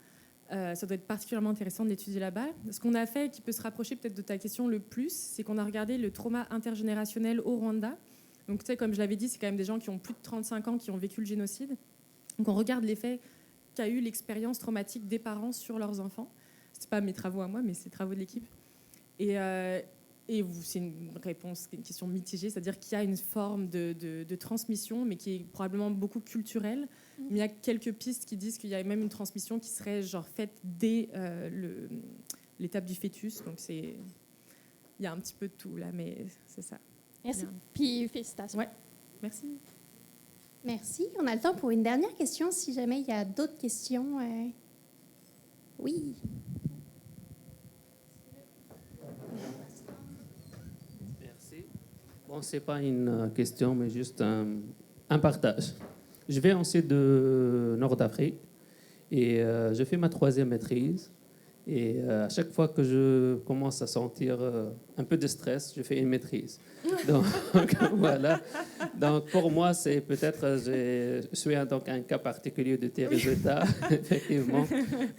ça doit être particulièrement intéressant de l'étudier là-bas. Ce qu'on a fait, qui peut se rapprocher peut-être de ta question le plus, c'est qu'on a regardé le trauma intergénérationnel au Rwanda. Donc, tu sais, comme je l'avais dit, c'est quand même des gens qui ont plus de 35 ans qui ont vécu le génocide. Donc, on regarde l'effet qu'a eu l'expérience traumatique des parents sur leurs enfants. Ce n'est pas mes travaux à moi, mais c'est les travaux de l'équipe. Et c'est une réponse, une question mitigée, c'est-à-dire qu'il y a une forme de transmission, mais qui est probablement beaucoup culturelle. Mais il y a quelques pistes qui disent qu'il y a même une transmission qui serait faite dès l'étape du fœtus. Donc il y a un petit peu de tout là, mais c'est ça. Merci. Puis félicitations. Ouais, merci. Merci. On a le temps pour une dernière question, si jamais il y a d'autres questions. Oui. Merci. Bon, ce n'est pas une question, mais juste un partage. Je vais en Sud de Nord d'Afrique et je fais ma 3e maîtrise. Et à chaque fois que je commence à sentir un peu de stress, je fais une maîtrise. Donc, voilà. Donc, pour moi, c'est peut-être, je suis donc un cas particulier de tes résultats, effectivement.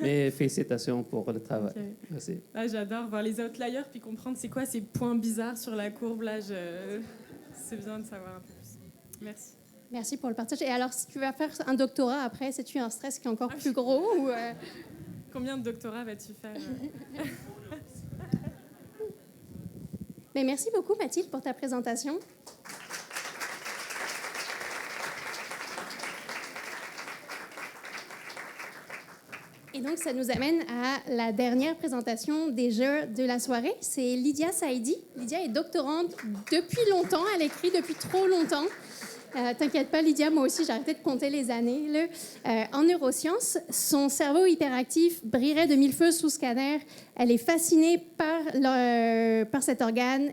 Mais félicitations pour le travail. Okay. Merci. Ah, j'adore voir les outliers puis comprendre c'est quoi ces points bizarres sur la courbe. Là, c'est besoin de savoir un peu plus. Merci. Merci pour le partage. Et alors, si tu vas faire un doctorat après, c'est-tu un stress qui est encore plus gros ou Combien de doctorats vas-tu faire Mais merci beaucoup, Mathilde, pour ta présentation. Et donc, ça nous amène à la dernière présentation des jeux de la soirée. C'est Lydia Saidi. Lydia est doctorante depuis longtemps. Elle écrit depuis trop longtemps. T'inquiète pas, Lydia, moi aussi, j'ai arrêté de compter les années. En neurosciences, son cerveau hyperactif brillerait de mille feux sous scanner. Elle est fascinée par cet organe,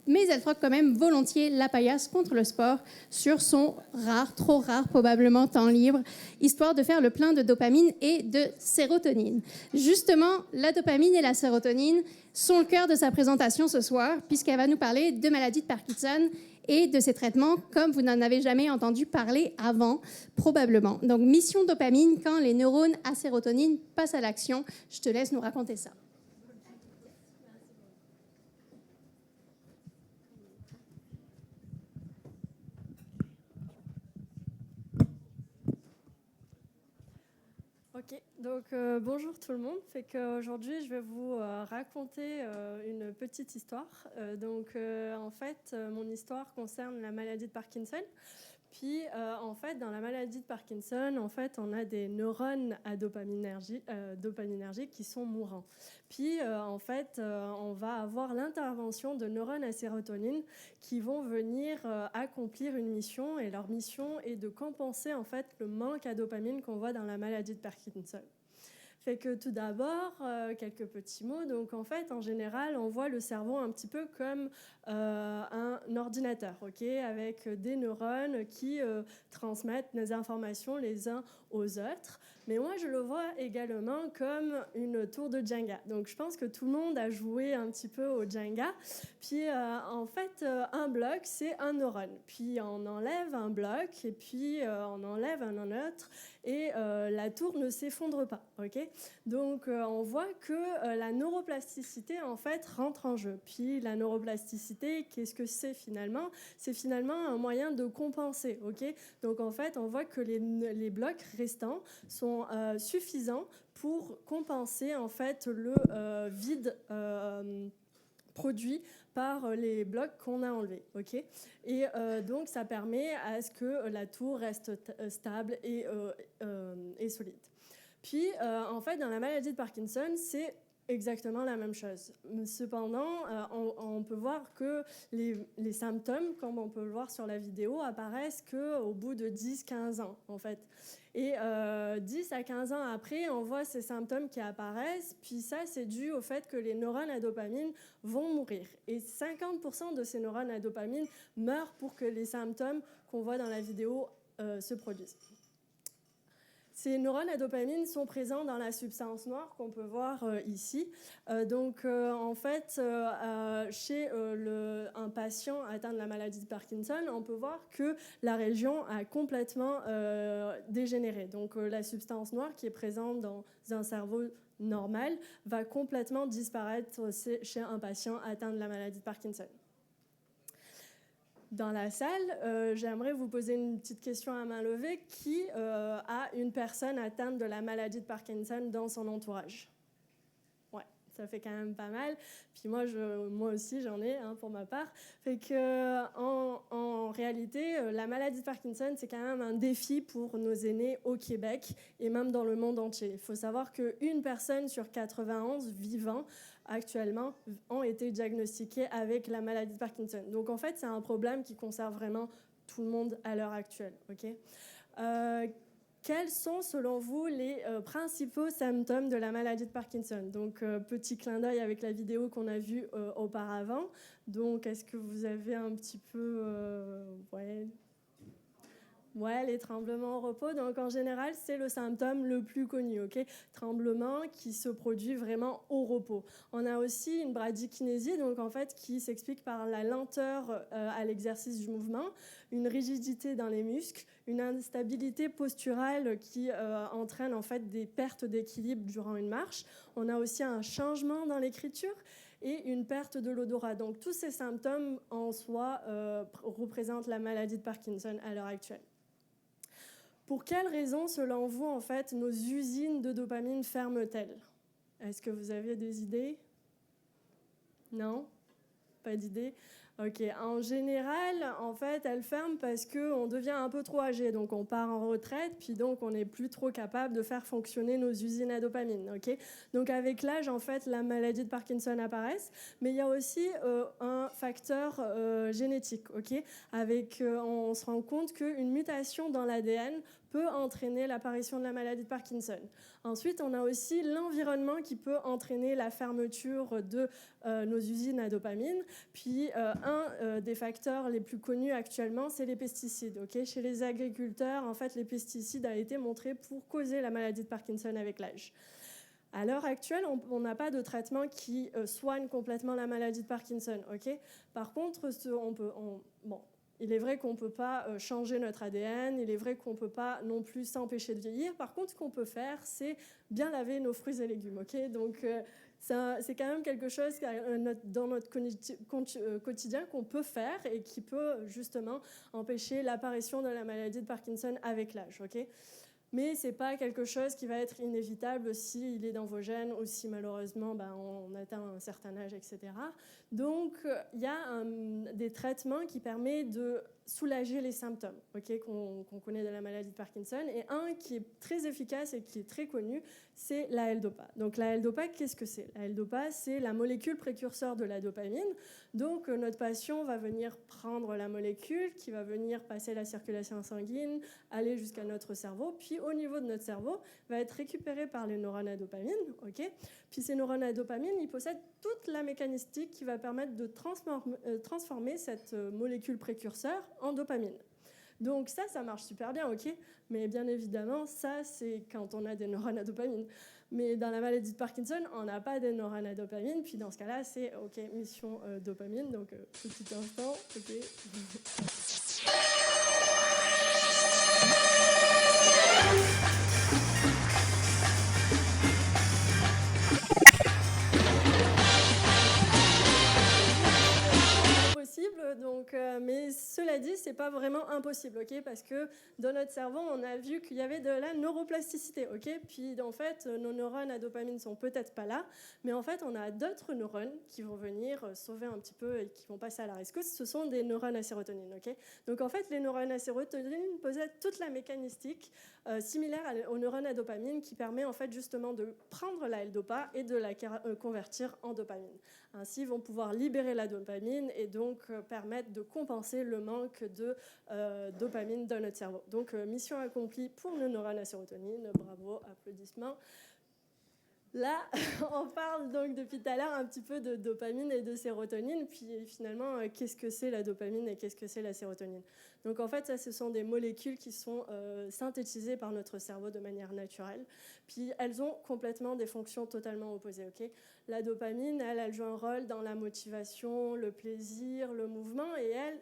mais elle troque quand même volontiers la paillasse contre le sport sur son rare, trop rare probablement, temps libre, histoire de faire le plein de dopamine et de sérotonine. Justement, la dopamine et la sérotonine sont le cœur de sa présentation ce soir, puisqu'elle va nous parler de maladie de Parkinson et de ces traitements comme vous n'en avez jamais entendu parler avant, probablement. Donc, mission dopamine, quand les neurones à sérotonine passent à l'action. Je te laisse nous raconter ça. Ok, donc bonjour tout le monde. Aujourd'hui, je vais vous raconter une petite histoire. En fait, mon histoire concerne la maladie de Parkinson. Puis, en fait, dans la maladie de Parkinson, en fait, on a des neurones à dopaminergiques qui sont mourants. Puis, en fait, on va avoir l'intervention de neurones à sérotonine qui vont venir accomplir une mission. Et leur mission est de compenser, en fait, le manque à dopamine qu'on voit dans la maladie de Parkinson. Fait que tout d'abord, quelques petits mots. Donc, en fait, en général, on voit le cerveau un petit peu comme un ordinateur, avec des neurones qui transmettent des informations les uns aux autres. Mais moi, je le vois également comme une tour de Jenga. Donc, je pense que tout le monde a joué un petit peu au Jenga. Puis, en fait, un bloc, c'est un neurone. Puis, on enlève un bloc et puis on enlève un autre. Et la tour ne s'effondre pas, Donc, on voit que la neuroplasticité, en fait, rentre en jeu. Puis, la neuroplasticité, qu'est-ce que c'est finalement ? C'est finalement un moyen de compenser, Donc, en fait, on voit que les blocs restants sont suffisants pour compenser, en fait, le vide produit par les blocs qu'on a enlevés. Et donc, ça permet à ce que la tour reste stable et solide. Puis, en fait, dans la maladie de Parkinson, c'est exactement la même chose. Cependant, on peut voir que les symptômes, comme on peut le voir sur la vidéo, apparaissent qu'au bout de 10-15 ans, en fait. Et 10 à 15 ans après, on voit ces symptômes qui apparaissent. Puis ça, c'est dû au fait que les neurones à dopamine vont mourir. Et 50% de ces neurones à dopamine meurent pour que les symptômes qu'on voit dans la vidéo se produisent. Ces neurones à dopamine sont présents dans la substance noire qu'on peut voir ici. En fait, chez un patient atteint de la maladie de Parkinson, on peut voir que la région a complètement dégénéré. Donc, la substance noire qui est présente dans un cerveau normal va complètement disparaître chez un patient atteint de la maladie de Parkinson. Dans la salle, j'aimerais vous poser une petite question à main levée. Qui a une personne atteinte de la maladie de Parkinson dans son entourage? Ouais, ça fait quand même pas mal. Puis moi aussi, j'en ai pour ma part. Fait que, en réalité, la maladie de Parkinson, c'est quand même un défi pour nos aînés au Québec et même dans le monde entier. Il faut savoir qu'une personne sur 91 vivants actuellement ont été diagnostiqués avec la maladie de Parkinson. Donc, en fait, c'est un problème qui concerne vraiment tout le monde à l'heure actuelle. Okay, quels sont, selon vous, les principaux symptômes de la maladie de Parkinson? Donc, petit clin d'œil avec la vidéo qu'on a vue auparavant. Donc, est-ce que vous avez un petit peu... Ouais, les tremblements au repos. Donc, en général, c'est le symptôme le plus connu. Okay, tremblement qui se produit vraiment au repos. On a aussi une bradykinésie, donc en fait, qui s'explique par la lenteur à l'exercice du mouvement, une rigidité dans les muscles, une instabilité posturale qui entraîne en fait des pertes d'équilibre durant une marche. On a aussi un changement dans l'écriture et une perte de l'odorat. Donc, tous ces symptômes en soi représentent la maladie de Parkinson à l'heure actuelle. Pour quelles raisons, selon vous, en fait, nos usines de dopamine ferment-elles? Est-ce que vous avez des idées? Non? Pas d'idées? Ok. En général, en fait, elles ferment parce qu'on devient un peu trop âgé. Donc, on part en retraite, puis donc, on n'est plus trop capable de faire fonctionner nos usines à dopamine. Okay, donc, avec l'âge, en fait, la maladie de Parkinson apparaît. Mais il y a aussi un facteur génétique. Okay, on se rend compte qu'une mutation dans l'ADN peut entraîner l'apparition de la maladie de Parkinson. Ensuite, on a aussi l'environnement qui peut entraîner la fermeture de nos usines à dopamine. Puis, un des facteurs les plus connus actuellement, c'est les pesticides. Okay, chez les agriculteurs, en fait, les pesticides a été montré pour causer la maladie de Parkinson avec l'âge. À l'heure actuelle, on n'a pas de traitement qui soigne complètement la maladie de Parkinson. Okay, par contre, il est vrai qu'on ne peut pas changer notre ADN, il est vrai qu'on ne peut pas non plus s'empêcher de vieillir. Par contre, ce qu'on peut faire, c'est bien laver nos fruits et légumes. Okay, donc, c'est quand même quelque chose dans notre quotidien qu'on peut faire et qui peut justement empêcher l'apparition de la maladie de Parkinson avec l'âge. Okay, mais ce n'est pas quelque chose qui va être inévitable s'il est dans vos gènes ou si malheureusement on atteint un certain âge, etc. Donc, il y a des traitements qui permettent de soulager les symptômes qu'on connaît de la maladie de Parkinson. Et un qui est très efficace et qui est très connu, c'est la L-Dopa. Donc, la L-Dopa, qu'est-ce que c'est? La L-Dopa, c'est la molécule précurseur de la dopamine. Donc, notre patient va venir prendre la molécule qui va venir passer la circulation sanguine, aller jusqu'à notre cerveau, puis au niveau de notre cerveau, va être récupéré par les neurones à dopamine. Okay, puis ces neurones à dopamine, ils possèdent toute la mécanistique qui va permettre de transformer cette molécule précurseur en dopamine. Donc ça marche super bien, ok? Mais bien évidemment, ça, c'est quand on a des neurones à dopamine. Mais dans la maladie de Parkinson, on n'a pas des neurones à dopamine. Puis dans ce cas-là, c'est ok, mission dopamine. Donc, petit instant, ok. Donc, mais cela dit, c'est pas vraiment impossible, ok? Parce que dans notre cerveau, on a vu qu'il y avait de la neuroplasticité, ok? Puis en fait, nos neurones à dopamine sont peut-être pas là, mais en fait, on a d'autres neurones qui vont venir sauver un petit peu et qui vont passer à la rescousse. Ce sont des neurones à sérotonine, ok? Donc en fait, les neurones à sérotonine possèdent toute la mécanistique similaire aux neurones à dopamine qui permet en fait justement de prendre la L-Dopa et de la convertir en dopamine. Ainsi, ils vont pouvoir libérer la dopamine et donc permettre de compenser le manque de dopamine dans notre cerveau. Donc, mission accomplie pour nos neurones à sérotonine. Bravo, applaudissements. Là, on parle donc depuis tout à l'heure un petit peu de dopamine et de sérotonine. Puis finalement, qu'est-ce que c'est la dopamine et qu'est-ce que c'est la sérotonine? Donc en fait, ça, ce sont des molécules qui sont synthétisées par notre cerveau de manière naturelle. Puis elles ont complètement des fonctions totalement opposées. Okay, la dopamine, elle joue un rôle dans la motivation, le plaisir, le mouvement.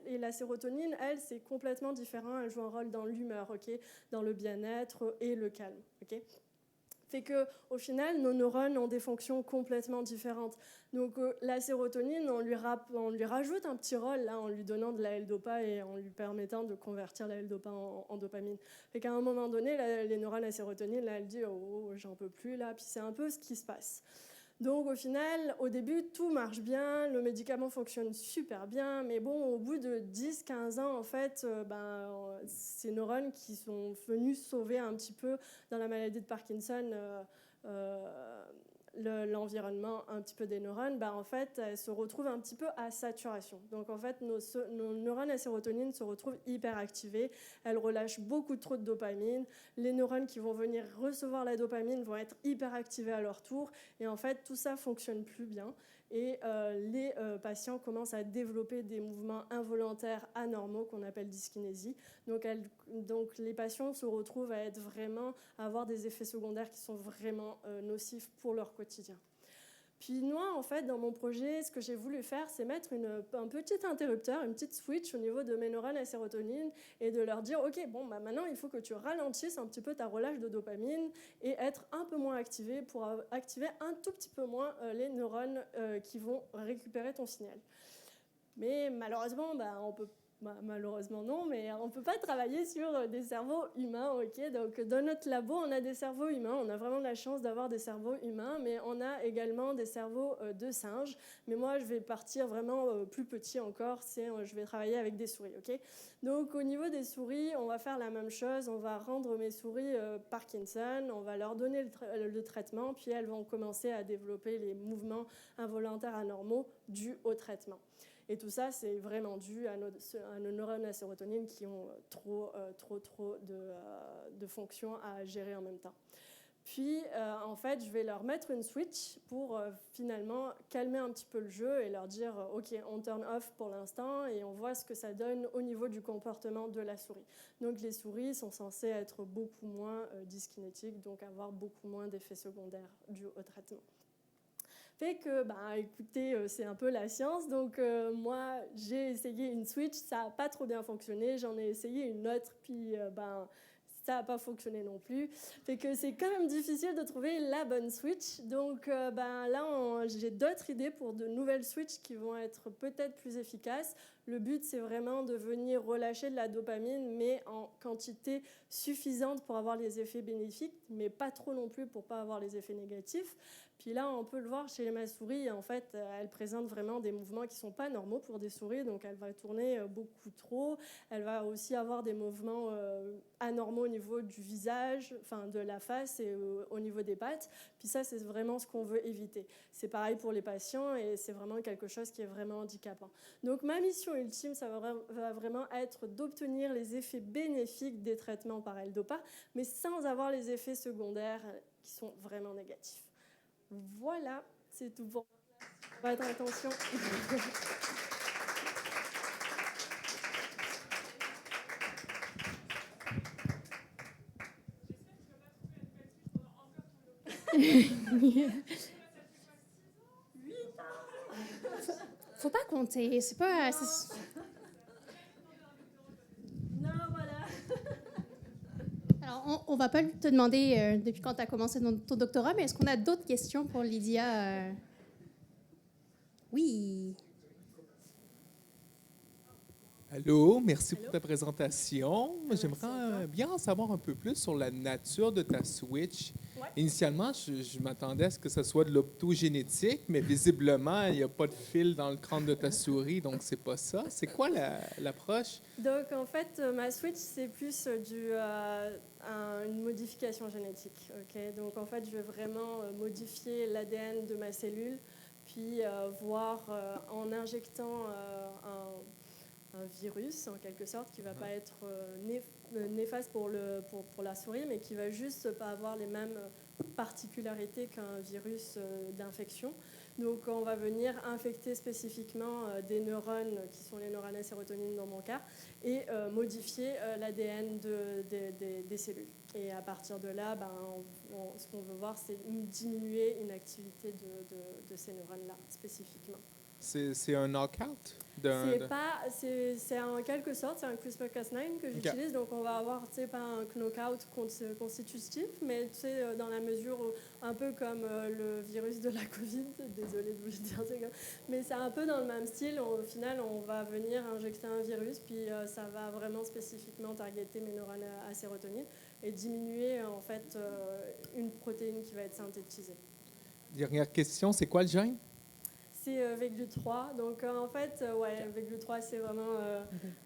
Et la sérotonine, elle, c'est complètement différent. Elle joue un rôle dans l'humeur, okay, dans le bien-être et le calme. Okay, fait qu'au final, nos neurones ont des fonctions complètement différentes. Donc la sérotonine, on lui rajoute un petit rôle là, en lui donnant de la L-Dopa et en lui permettant de convertir la L-Dopa en dopamine. Fait qu'à un moment donné, les neurones à sérotonine, là, elles disent « Oh, j'en peux plus », là, puis c'est un peu ce qui se passe. Donc au final, au début, tout marche bien, le médicament fonctionne super bien, mais bon, au bout de 10-15 ans, en fait, ces neurones qui sont venus sauver un petit peu dans la maladie de Parkinson, l'environnement un petit peu des neurones, en fait, elles se retrouvent un petit peu à saturation. Donc, en fait, nos neurones à sérotonine se retrouvent hyperactivés. Elles relâchent beaucoup trop de dopamine. Les neurones qui vont venir recevoir la dopamine vont être hyperactivés à leur tour. Et en fait, tout ça fonctionne plus bien. Et les patients commencent à développer des mouvements involontaires anormaux qu'on appelle dyskinésie. Donc, les patients se retrouvent à avoir des effets secondaires qui sont vraiment nocifs pour leur quotidien. Puis moi, en fait, dans mon projet, ce que j'ai voulu faire, c'est mettre un petit interrupteur, une petite switch au niveau de mes neurones à sérotonine et de leur dire, OK, maintenant, il faut que tu ralentisses un petit peu ta relâche de dopamine et être un peu moins activé pour activer un tout petit peu moins les neurones qui vont récupérer ton signal. Mais malheureusement, malheureusement non, mais on ne peut pas travailler sur des cerveaux humains, ok? Donc dans notre labo, on a des cerveaux humains, on a vraiment de la chance d'avoir des cerveaux humains, mais on a également des cerveaux de singes. Mais moi, je vais partir vraiment plus petit encore, je vais travailler avec des souris, ok? Donc au niveau des souris, on va faire la même chose, on va rendre mes souris Parkinson, on va leur donner le traitement, puis elles vont commencer à développer les mouvements involontaires anormaux dus au traitement. Et tout ça, c'est vraiment dû à nos neurones à sérotonine qui ont trop de fonctions à gérer en même temps. Puis, en fait, je vais leur mettre une switch pour finalement calmer un petit peu le jeu et leur dire « OK, on turn off pour l'instant et on voit ce que ça donne au niveau du comportement de la souris. » Donc, les souris sont censées être beaucoup moins dyskinétiques, donc avoir beaucoup moins d'effets secondaires dus au traitement. Fait que, écoutez, c'est un peu la science. Donc, moi, j'ai essayé une switch, ça n'a pas trop bien fonctionné. J'en ai essayé une autre, puis, ça n'a pas fonctionné non plus. Fait que c'est quand même difficile de trouver la bonne switch. Donc, là, j'ai d'autres idées pour de nouvelles switches qui vont être peut-être plus efficaces. Le but, c'est vraiment de venir relâcher de la dopamine, mais en quantité suffisante pour avoir les effets bénéfiques, mais pas trop non plus pour pas avoir les effets négatifs. Puis là, on peut le voir chez ma souris, en fait, elle présente vraiment des mouvements qui ne sont pas normaux pour des souris, donc elle va tourner beaucoup trop. Elle va aussi avoir des mouvements anormaux au niveau du visage, enfin de la face et au niveau des pattes. Puis ça, c'est vraiment ce qu'on veut éviter. C'est pareil pour les patients et c'est vraiment quelque chose qui est vraiment handicapant. Donc ma mission ultime, ça va vraiment être d'obtenir les effets bénéfiques des traitements par L-Dopa, mais sans avoir les effets secondaires qui sont vraiment négatifs. Voilà, c'est tout pour votre attention. Faut pas compter, c'est pas... Non, voilà. Alors, on va pas te demander depuis quand tu as commencé ton doctorat, mais est-ce qu'on a d'autres questions pour Lydia? Oui. Allô, merci pour ta présentation. J'aimerais bien en savoir un peu plus sur la nature de ta switch. Ouais. Initialement, je m'attendais à ce que ce soit de l'optogénétique, mais visiblement, il n'y a pas de fil dans le crâne de ta souris, donc c'est pas ça. C'est quoi l'approche? Donc, en fait, ma switch, c'est plus une modification génétique. Okay? Donc, en fait, je vais vraiment modifier l'ADN de ma cellule, puis voir en injectant un virus, en quelque sorte, qui ne va pas être néfaste pour la souris, mais qui va juste pas avoir les mêmes particularités qu'un virus d'infection. Donc, on va venir infecter spécifiquement des neurones, qui sont les neurones à sérotonine dans mon cas, et modifier l'ADN des cellules. Et à partir de là, ce qu'on veut voir, c'est diminuer une activité de ces neurones-là, spécifiquement. C'est un knockout? C'est en quelque sorte, c'est un CRISPR-Cas9 que j'utilise. Okay. Donc, on va avoir, pas un knockout constitutif, mais dans la mesure où, un peu comme le virus de la COVID, désolée de vous le dire, mais c'est un peu dans le même style. Au final, on va venir injecter un virus, puis ça va vraiment spécifiquement targeter mes neurones à sérotonine et diminuer, en fait, une protéine qui va être synthétisée. Dernière question, c'est quoi le gène? C'est VGLUT3. Donc en fait, VGLUT3, c'est vraiment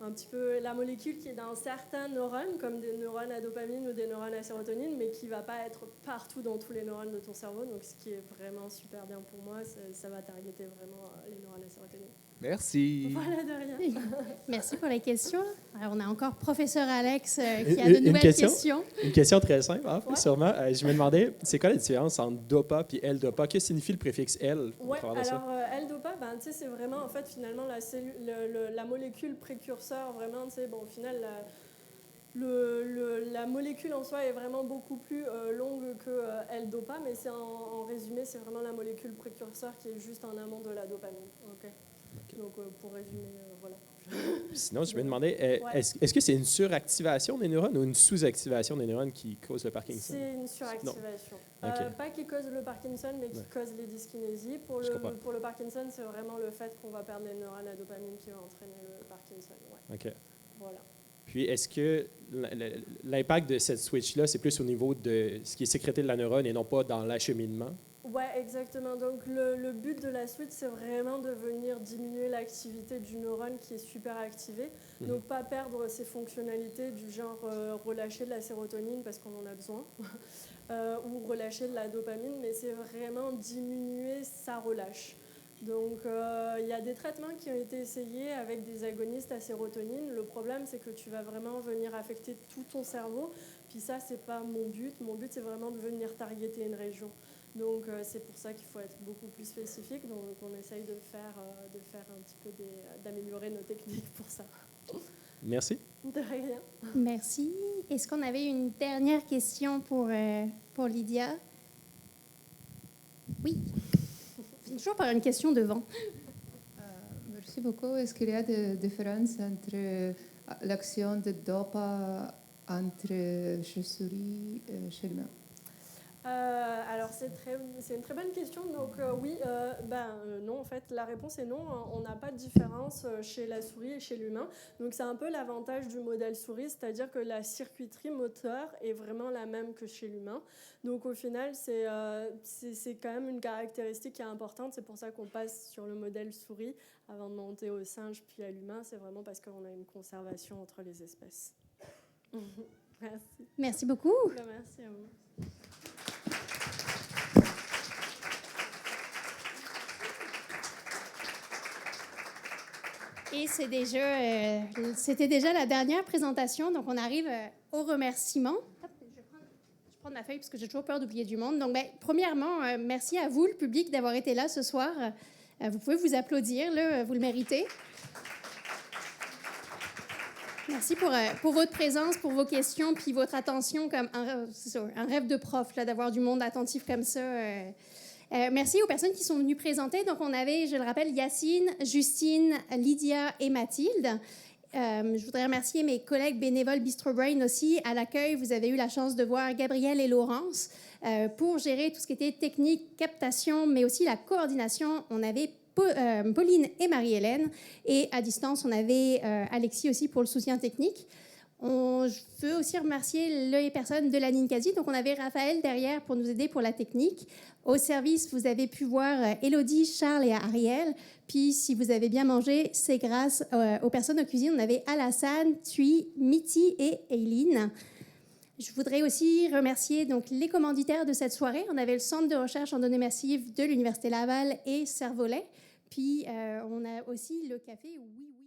un petit peu la molécule qui est dans certains neurones, comme des neurones à dopamine ou des neurones à sérotonine, mais qui ne va pas être partout dans tous les neurones de ton cerveau. Donc ce qui est vraiment super bien pour moi, ça va targeter vraiment les neurones à sérotonine. Merci. Voilà, de rien. Merci pour les questions. Alors, on a encore professeur Alex qui a de nouvelles questions. Une question très simple, en fait, sûrement. Je me demandais, c'est quoi la différence entre DOPA et L-DOPA? Que signifie le préfixe L? Oui, alors L-DOPA, c'est vraiment, en fait, finalement, la molécule précurseur, vraiment, au final, la molécule en soi est vraiment beaucoup plus longue que L-DOPA, mais en résumé, c'est vraiment la molécule précurseur qui est juste en amont de la dopamine. Okay. Donc, pour résumer, voilà. Sinon, je me demandais, est-ce que c'est une suractivation des neurones ou une sous-activation des neurones qui cause le Parkinson? C'est une suractivation. Pas qui cause le Parkinson, mais qui cause les dyskinésies. Pour le Parkinson, c'est vraiment le fait qu'on va perdre les neurones à dopamine qui va entraîner le Parkinson. Ouais. OK. Voilà. Puis, est-ce que l'impact de cette switch-là, c'est plus au niveau de ce qui est sécrété de la neurone et non pas dans l'acheminement? Oui, exactement. Donc, le but de la switch, c'est vraiment de venir diminuer l'activité du neurone qui est super activé. Donc, pas perdre ses fonctionnalités du genre relâcher de la sérotonine parce qu'on en a besoin, ou relâcher de la dopamine, mais c'est vraiment diminuer sa relâche. Donc, il y a des traitements qui ont été essayés avec des agonistes à sérotonine. Le problème, c'est que tu vas vraiment venir affecter tout ton cerveau. Puis ça, c'est pas mon but. Mon but, c'est vraiment de venir targeter une région. Donc, c'est pour ça qu'il faut être beaucoup plus spécifique. Donc, on essaye de faire un petit peu d'améliorer nos techniques pour ça. Merci. De rien. Merci. Est-ce qu'on avait une dernière question pour Lydia? Oui. Toujours par une question devant. Merci beaucoup. Est-ce qu'il y a des différences entre l'action de DOPA entre chez souris et chez l'humain? Alors, c'est une très bonne question. Donc, oui, non, en fait, la réponse est non. On n'a pas de différence chez la souris et chez l'humain. Donc, c'est un peu l'avantage du modèle souris, c'est-à-dire que la circuiterie moteur est vraiment la même que chez l'humain. Donc, au final, c'est quand même une caractéristique qui est importante. C'est pour ça qu'on passe sur le modèle souris avant de monter au singe puis à l'humain. C'est vraiment parce qu'on a une conservation entre les espèces. Merci. Merci beaucoup. Merci à vous. Et c'était déjà la dernière présentation, donc on arrive aux remerciements. Je vais prendre ma feuille parce que j'ai toujours peur d'oublier du monde. Donc, premièrement, merci à vous, le public, d'avoir été là ce soir. Vous pouvez vous applaudir, là, vous le méritez. Merci pour votre présence, pour vos questions, puis votre attention, comme un rêve de prof, là, d'avoir du monde attentif comme ça. Merci aux personnes qui sont venues présenter. Donc, on avait, je le rappelle, Yacine, Justine, Lydia et Mathilde. Je voudrais remercier mes collègues bénévoles Bistro Brain aussi. À l'accueil, vous avez eu la chance de voir Gabrielle et Laurence pour gérer tout ce qui était technique, captation, mais aussi la coordination. On avait Pauline et Marie-Hélène. Et à distance, on avait Alexis aussi pour le soutien technique. Je veux aussi remercier les personnes de la Ninkasi. Donc, on avait Raphaël derrière pour nous aider pour la technique. Au service, vous avez pu voir Élodie, Charles et Ariel. Puis, si vous avez bien mangé, c'est grâce aux personnes en cuisine. On avait Alassane, Thuy, Mitty et Eileen. Je voudrais aussi remercier donc, les commanditaires de cette soirée. On avait le Centre de recherche en données massives de l'Université Laval et Servolet. Puis, on a aussi le café Oui Oui.